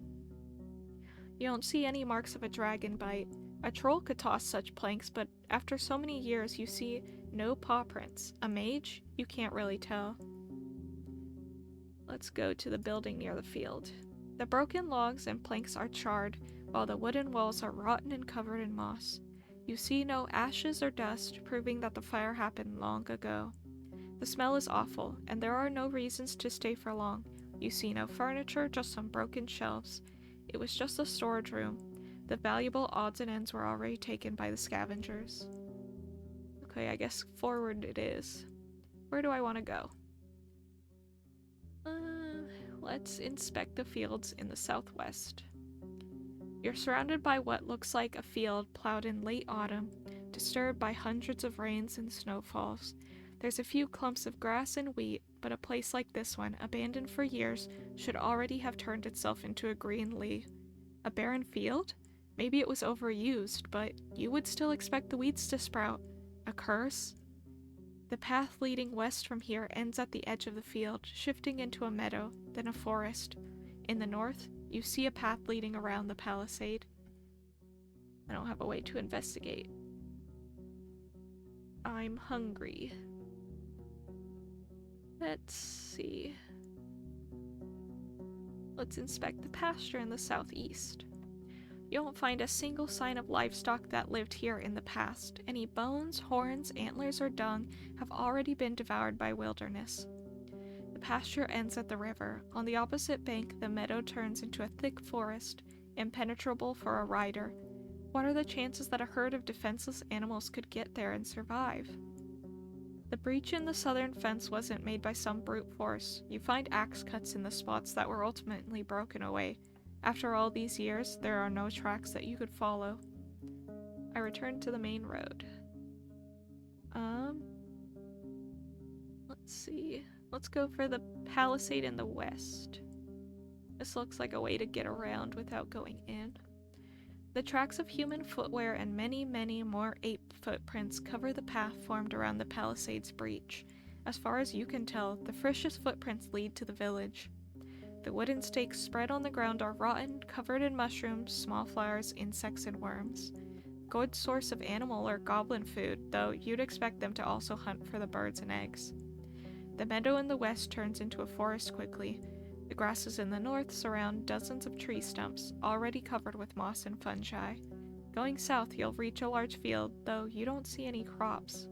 You don't see any marks of a dragon bite. A troll could toss such planks, but after so many years you see no paw prints. A mage? You can't really tell. Let's go to the building near the field. The broken logs and planks are charred, while the wooden walls are rotten and covered in moss. You see no ashes or dust, proving that the fire happened long ago. The smell is awful, and there are no reasons to stay for long. You see no furniture, just some broken shelves. It was just a storage room. The valuable odds and ends were already taken by the scavengers. Okay, I guess forward it is. Where do I want to go? Let's inspect the fields in the southwest. You're surrounded by what looks like a field plowed in late autumn, disturbed by hundreds of rains and snowfalls. There's a few clumps of grass and wheat, but a place like this one, abandoned for years, should already have turned itself into a green lea. A barren field? Maybe it was overused, but you would still expect the weeds to sprout. A curse? The path leading west from here ends at the edge of the field, shifting into a meadow, then a forest. In the north, you see a path leading around the palisade. I don't have a way to investigate. I'm hungry. Let's see. Let's inspect the pasture in the southeast. You won't find a single sign of livestock that lived here in the past. Any bones, horns, antlers, or dung have already been devoured by wilderness. The pasture ends at the river. On the opposite bank, the meadow turns into a thick forest, impenetrable for a rider. What are the chances that a herd of defenseless animals could get there and survive? The breach in the southern fence wasn't made by some brute force. You find axe cuts in the spots that were ultimately broken away. After all these years, there are no tracks that you could follow. I returned to the main road. Let's see. Let's go for the palisade in the west. This looks like a way to get around without going in. The tracks of human footwear and many, many more ape footprints cover the path formed around the palisade's breach. As far as you can tell, the freshest footprints lead to the village. The wooden stakes spread on the ground are rotten, covered in mushrooms, small flowers, insects, and worms. Good source of animal or goblin food, though you'd expect them to also hunt for the birds and eggs. The meadow in the west turns into a forest quickly. The grasses in the north surround dozens of tree stumps, already covered with moss and fungi. Going south, you'll reach a large field, though you don't see any crops.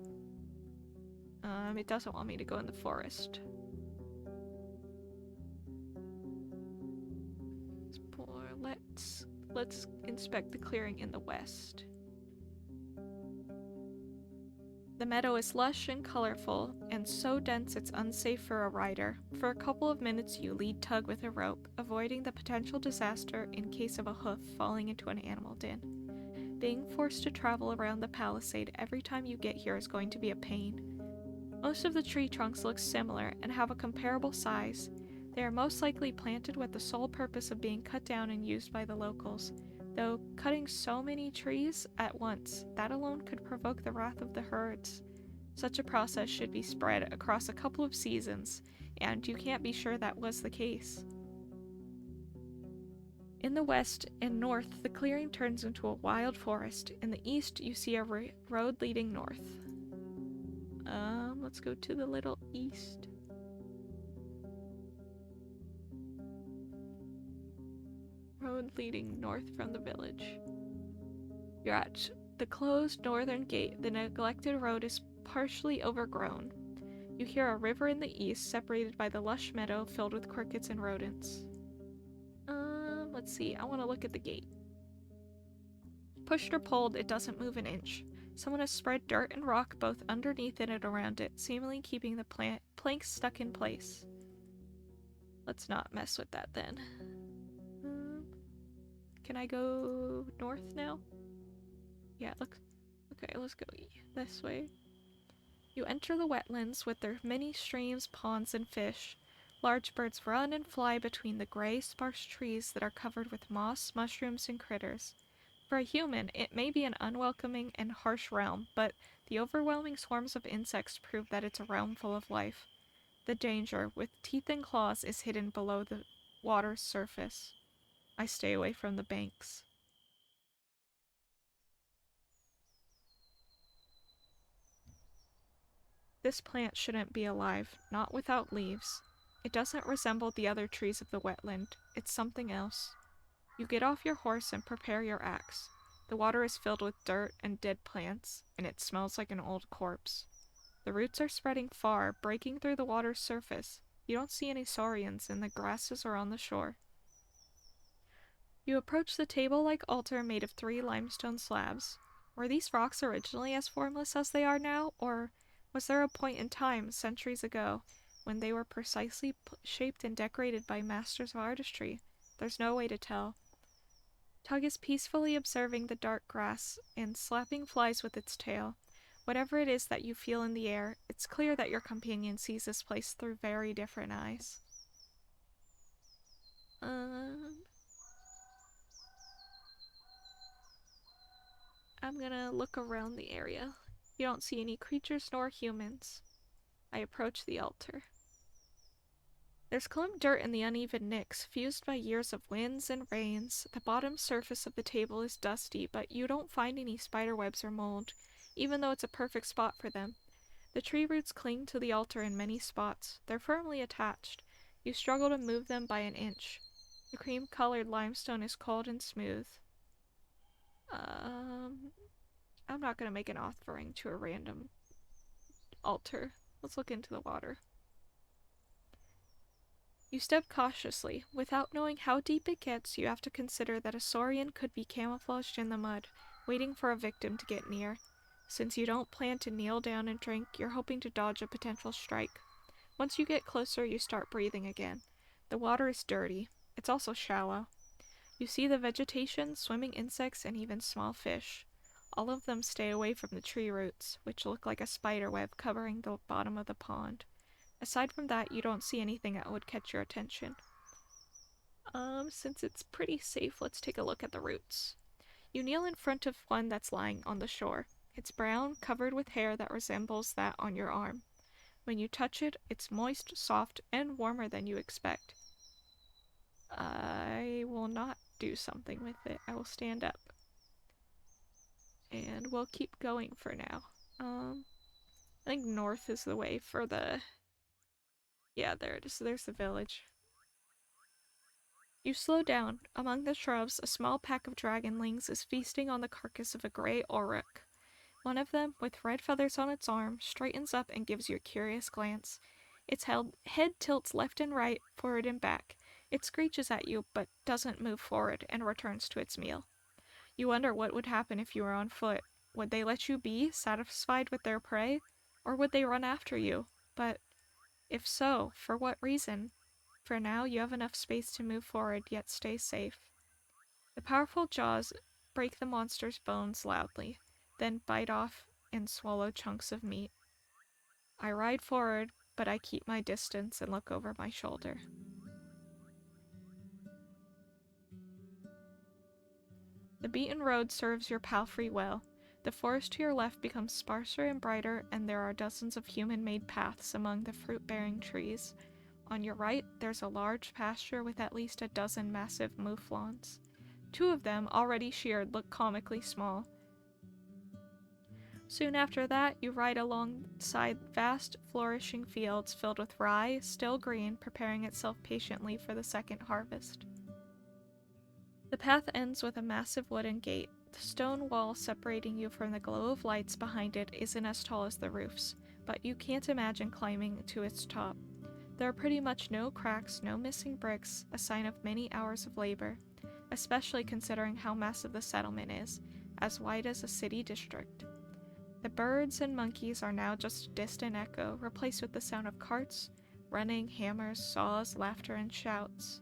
It doesn't want me to go in the forest. Let's inspect the clearing in the west. The meadow is lush and colorful, and so dense it's unsafe for a rider. For a couple of minutes you lead tug with a rope, avoiding the potential disaster in case of a hoof falling into an animal den. Being forced to travel around the palisade every time you get here is going to be a pain. Most of the tree trunks look similar and have a comparable size. They are most likely planted with the sole purpose of being cut down and used by the locals, though cutting so many trees at once, that alone could provoke the wrath of the herds. Such a process should be spread across a couple of seasons, and you can't be sure that was the case. In the west and north, the clearing turns into a wild forest. In the east, you see a road leading north. Let's go to the little east. Road leading north from the village. You're at the closed northern gate. The neglected road is partially overgrown. You hear a river in the east, separated by the lush meadow filled with crickets and rodents. Let's see. I want to look at the gate. Pushed or pulled, it doesn't move an inch. Someone has spread dirt and rock both underneath it and around it, seemingly keeping the planks stuck in place. Let's not mess with that then. Can I go north now? Yeah, look. Okay, let's go this way. You enter the wetlands with their many streams, ponds, and fish. Large birds run and fly between the gray, sparse trees that are covered with moss, mushrooms, and critters. For a human, it may be an unwelcoming and harsh realm, but the overwhelming swarms of insects prove that it's a realm full of life. The danger, with teeth and claws, is hidden below the water's surface. I stay away from the banks. This plant shouldn't be alive, not without leaves. It doesn't resemble the other trees of the wetland. It's something else. You get off your horse and prepare your axe. The water is filled with dirt and dead plants, and it smells like an old corpse. The roots are spreading far, breaking through the water's surface. You don't see any saurians in the grasses or on the shore. You approach the table-like altar made of 3 limestone slabs. Were these rocks originally as formless as they are now, or was there a point in time, centuries ago, when they were precisely shaped and decorated by masters of artistry? There's no way to tell. Tug is peacefully observing the dark grass and slapping flies with its tail. Whatever it is that you feel in the air, it's clear that your companion sees this place through very different eyes. I'm gonna look around the area. You don't see any creatures nor humans. I approach the altar. There's clumped dirt in the uneven nicks, fused by years of winds and rains. The bottom surface of the table is dusty, but you don't find any spiderwebs or mold, even though it's a perfect spot for them. The tree roots cling to the altar in many spots. They're firmly attached. You struggle to move them by an inch. The cream-colored limestone is cold and smooth. I'm not gonna make an offering to a random altar. Let's look into the water. You step cautiously. Without knowing how deep it gets, you have to consider that a saurian could be camouflaged in the mud, waiting for a victim to get near. Since you don't plan to kneel down and drink, you're hoping to dodge a potential strike. Once you get closer, you start breathing again. The water is dirty. It's also shallow. You see the vegetation, swimming insects, and even small fish. All of them stay away from the tree roots, which look like a spider web covering the bottom of the pond. Aside from that, you don't see anything that would catch your attention. Since it's pretty safe, let's take a look at the roots. You kneel in front of one that's lying on the shore. It's brown, covered with hair that resembles that on your arm. When you touch it, it's moist, soft, and warmer than you expect. I will not do something with it. I will stand up. And we'll keep going for now. I think north is the way for the... Yeah, there it is. There's the village. You slow down. Among the shrubs, a small pack of dragonlings is feasting on the carcass of a gray auroch. One of them, with red feathers on its arm, straightens up and gives you a curious glance. Its head tilts left and right, forward and back. It screeches at you, but doesn't move forward and returns to its meal. You wonder what would happen if you were on foot. Would they let you be, satisfied with their prey? Or would they run after you? But if so, for what reason? For now, you have enough space to move forward, yet stay safe. The powerful jaws break the monster's bones loudly, then bite off and swallow chunks of meat. I ride forward, but I keep my distance and look over my shoulder. The beaten road serves your palfrey well. The forest to your left becomes sparser and brighter, and there are dozens of human-made paths among the fruit-bearing trees. On your right, there's a large pasture with at least a dozen massive mouflons. 2 of them, already sheared, look comically small. Soon after that, you ride alongside vast, flourishing fields filled with rye, still green, preparing itself patiently for the second harvest. The path ends with a massive wooden gate. The stone wall separating you from the glow of lights behind it isn't as tall as the roofs, but you can't imagine climbing to its top. There are pretty much no cracks, no missing bricks, a sign of many hours of labor, especially considering how massive the settlement is, as wide as a city district. The birds and monkeys are now just a distant echo, replaced with the sound of carts, running, hammers, saws, laughter, and shouts.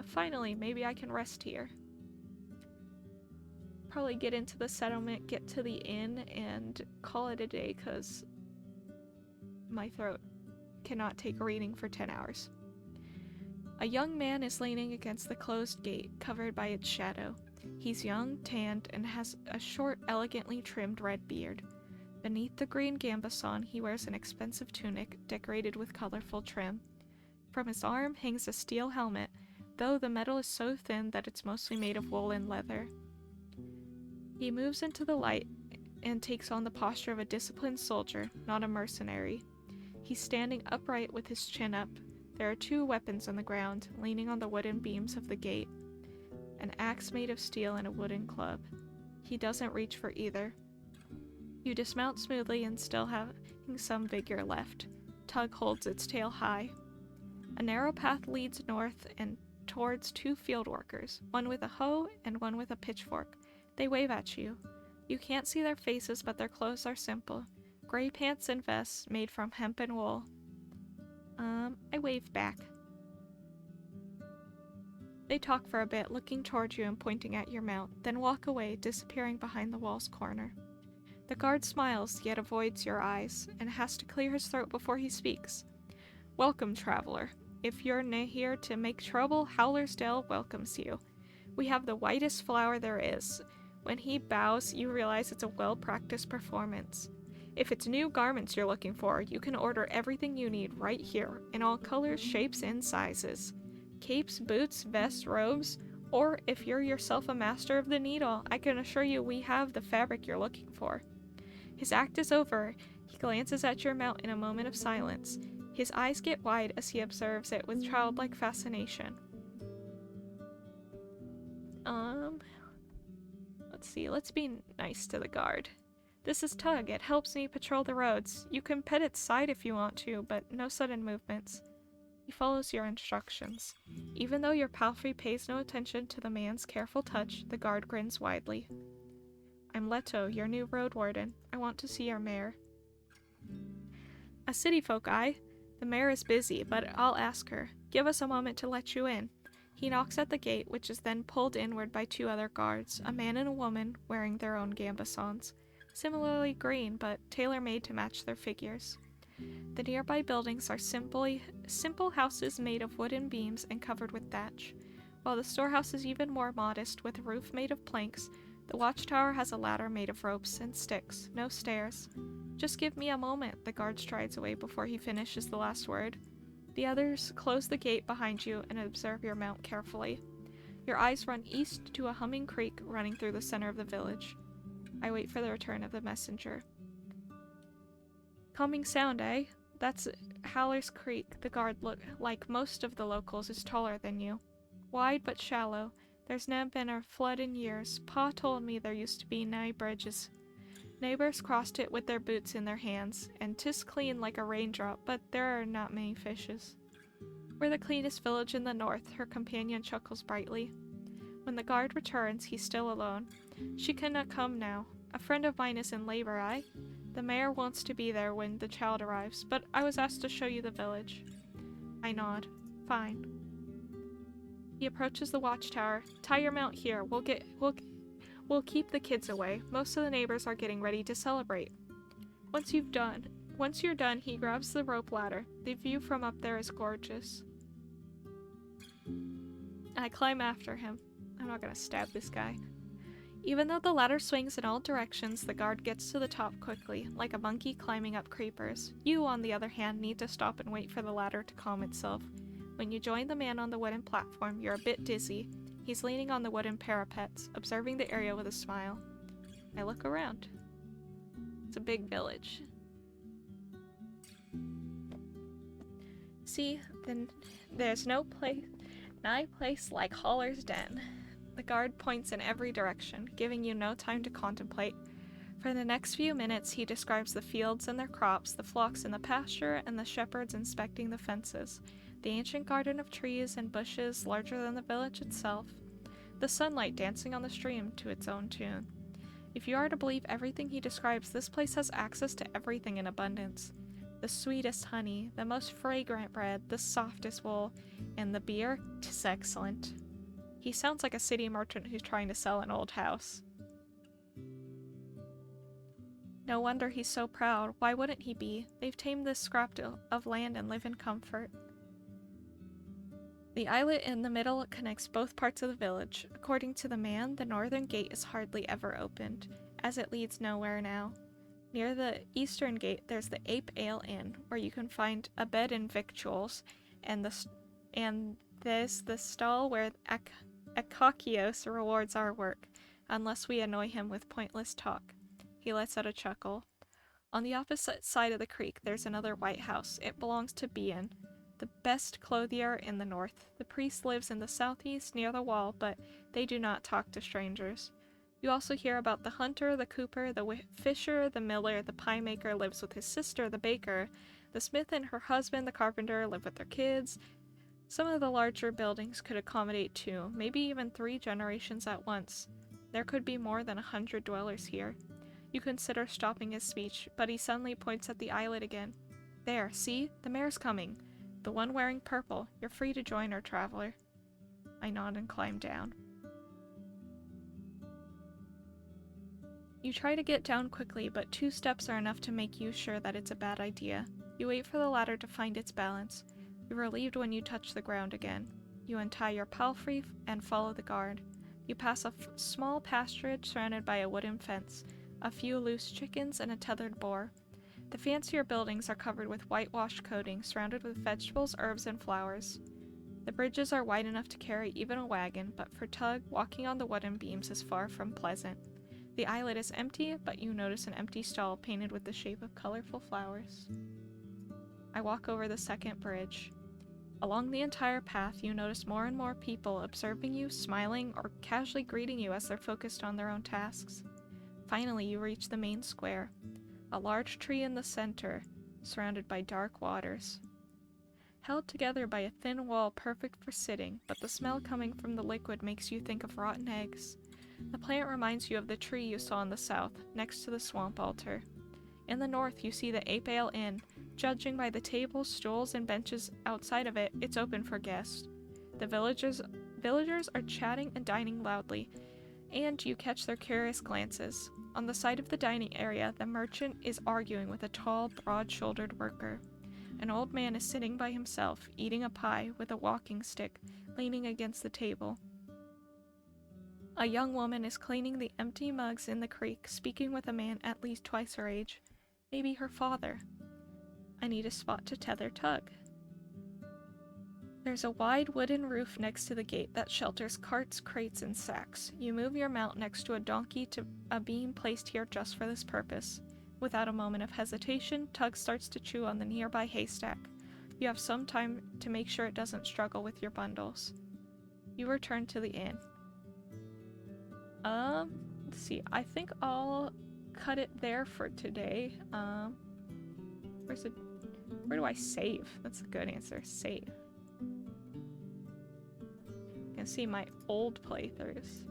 Finally, maybe I can rest here. Probably get into the settlement, get to the inn, and call it a day, because my throat cannot take a reading for 10 hours. A young man is leaning against the closed gate, covered by its shadow. He's young, tanned, and has a short, elegantly trimmed red beard. Beneath the green gambeson, he wears an expensive tunic, decorated with colorful trim. From his arm hangs a steel helmet, though the metal is so thin that it's mostly made of wool and leather. He moves into the light and takes on the posture of a disciplined soldier, not a mercenary. He's standing upright with his chin up. There are 2 weapons on the ground, leaning on the wooden beams of the gate. An axe made of steel and a wooden club. He doesn't reach for either. You dismount smoothly and still having some vigor left. Tug holds its tail high. A narrow path leads north and towards 2 field workers, one with a hoe and one with a pitchfork. They wave at you. You can't see their faces, but their clothes are simple. Gray pants and vests made from hemp and wool. I wave back. They talk for a bit, looking toward you and pointing at your mount, then walk away, disappearing behind the wall's corner. The guard smiles, yet avoids your eyes, and has to clear his throat before he speaks. Welcome, traveler. If you're here to make trouble, Howlersdale welcomes you. We have the whitest flower there is. When he bows, you realize it's a well-practiced performance. If it's new garments you're looking for, you can order everything you need right here, in all colors, shapes, and sizes. Capes, boots, vests, robes, or if you're yourself a master of the needle, I can assure you we have the fabric you're looking for. His act is over. He glances at your mount in a moment of silence. His eyes get wide as he observes it with childlike fascination. Let's be nice to the guard. This is Tug. It helps me patrol the roads. You can pet its side if you want to, but no sudden movements. He follows your instructions. Even though your palfrey pays no attention to the man's careful touch, the guard grins widely. I'm Leto, your new Roadwarden. I want to see your mare. A city folk, aye? The mare is busy, but I'll ask her. Give us a moment to let you in. He knocks at the gate, which is then pulled inward by 2 other guards, a man and a woman wearing their own gambesons, similarly green but tailor-made to match their figures. The nearby buildings are simple houses made of wooden beams and covered with thatch. While the storehouse is even more modest, with a roof made of planks, the watchtower has a ladder made of ropes and sticks, no stairs. Just give me a moment, the guard strides away before he finishes the last word. The others close the gate behind you and observe your mount carefully. Your eyes run east to a humming creek running through the center of the village. I wait for the return of the messenger. Calming sound, eh? That's Howler's Creek. The guard, like most of the locals, is taller than you. Wide but shallow. There's never been a flood in years. Pa told me there used to be 9 bridges. Neighbors crossed it with their boots in their hands, and 'tis clean like a raindrop, but there are not many fishes. We're the cleanest village in the north, her companion chuckles brightly. When the guard returns, he's still alone. She cannot come now. A friend of mine is in labor, aye? The mayor wants to be there when the child arrives, but I was asked to show you the village. I nod. Fine. He approaches the watchtower. Tie your mount here. We'll keep the kids away. Most of the neighbors are getting ready to celebrate. Once you're done, he grabs the rope ladder. The view from up there is gorgeous. I climb after him. I'm not gonna stab this guy. Even though the ladder swings in all directions, the guard gets to the top quickly, like a monkey climbing up creepers. You, on the other hand, need to stop and wait for the ladder to calm itself. When you join the man on the wooden platform, you're a bit dizzy. He's leaning on the wooden parapets, observing the area with a smile. I look around. It's a big village. See, then there's no place like Haller's Den. The guard points in every direction, giving you no time to contemplate. For the next few minutes, he describes the fields and their crops, the flocks in the pasture, and the shepherds inspecting the fences, the ancient garden of trees and bushes larger than the village itself, the sunlight dancing on the stream to its own tune. If you are to believe everything he describes, this place has access to everything in abundance. The sweetest honey, the most fragrant bread, the softest wool, and the beer is excellent. He sounds like a city merchant who's trying to sell an old house. No wonder he's so proud. Why wouldn't he be? They've tamed this scrap of land and live in comfort. The islet in the middle connects both parts of the village. According to the man, the northern gate is hardly ever opened, as it leads nowhere now. Near the eastern gate, there's the Ape Ale Inn, where you can find a bed and victuals, and there's the stall where Apeachyfool rewards our work, unless we annoy him with pointless talk. He lets out a chuckle. On the opposite side of the creek, there's another white house. It belongs to Bian, the best clothier in the north. The priest lives in the southeast near the wall, but they do not talk to strangers. You also hear about the hunter, the cooper, the fisher, the miller, the pie maker lives with his sister, the baker. The smith and her husband, the carpenter, live with their kids. Some of the larger buildings could accommodate 2, maybe even 3 generations at once. There could be more than 100 dwellers here. You consider stopping his speech, but he suddenly points at the islet again. There, see? The mayor's coming. The one wearing purple. You're free to join her, traveler. I nod and climb down. You try to get down quickly, but 2 steps are enough to make you sure that it's a bad idea. You wait for the ladder to find its balance. You're relieved when you touch the ground again. You untie your palfrey and follow the guard. You pass a small pasturage surrounded by a wooden fence, a few loose chickens, and a tethered boar. The fancier buildings are covered with whitewashed coating, surrounded with vegetables, herbs, and flowers. The bridges are wide enough to carry even a wagon, but for Tug, walking on the wooden beams is far from pleasant. The islet is empty, but you notice an empty stall painted with the shape of colorful flowers. I walk over the second bridge. Along the entire path, you notice more and more people observing you, smiling, or casually greeting you as they're focused on their own tasks. Finally, you reach the main square. A large tree in the center, surrounded by dark waters. Held together by a thin wall perfect for sitting, but the smell coming from the liquid makes you think of rotten eggs. The plant reminds you of the tree you saw in the south, next to the swamp altar. In the north, you see the Ape Ale Inn. Judging by the tables, stools, and benches outside of it, it's open for guests. The villagers are chatting and dining loudly, and you catch their curious glances. On the side of the dining area, the merchant is arguing with a tall, broad-shouldered worker. An old man is sitting by himself, eating a pie with a walking stick, leaning against the table. A young woman is cleaning the empty mugs in the creek, speaking with a man at least twice her age. Maybe her father. I need a spot to tether Tug. There's a wide wooden roof next to the gate that shelters carts, crates, and sacks. You move your mount next to a donkey to a beam placed here just for this purpose. Without a moment of hesitation, Tug starts to chew on the nearby haystack. You have some time to make sure it doesn't struggle with your bundles. You return to the inn. Let's see, I think I'll cut it there for today. Where do I save? That's a good answer. Save. You can see my old playthroughs.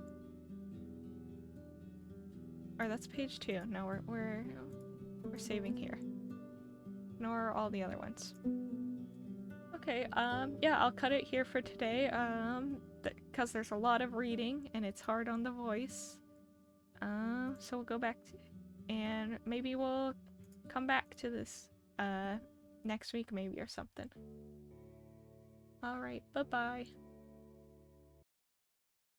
Or that's page 2. No, we're saving here. Nor all the other ones. Okay, yeah, I'll cut it here for today. because there's a lot of reading and it's hard on the voice. So we'll go back to, and maybe we'll come back to this next week maybe or something. Alright, bye-bye.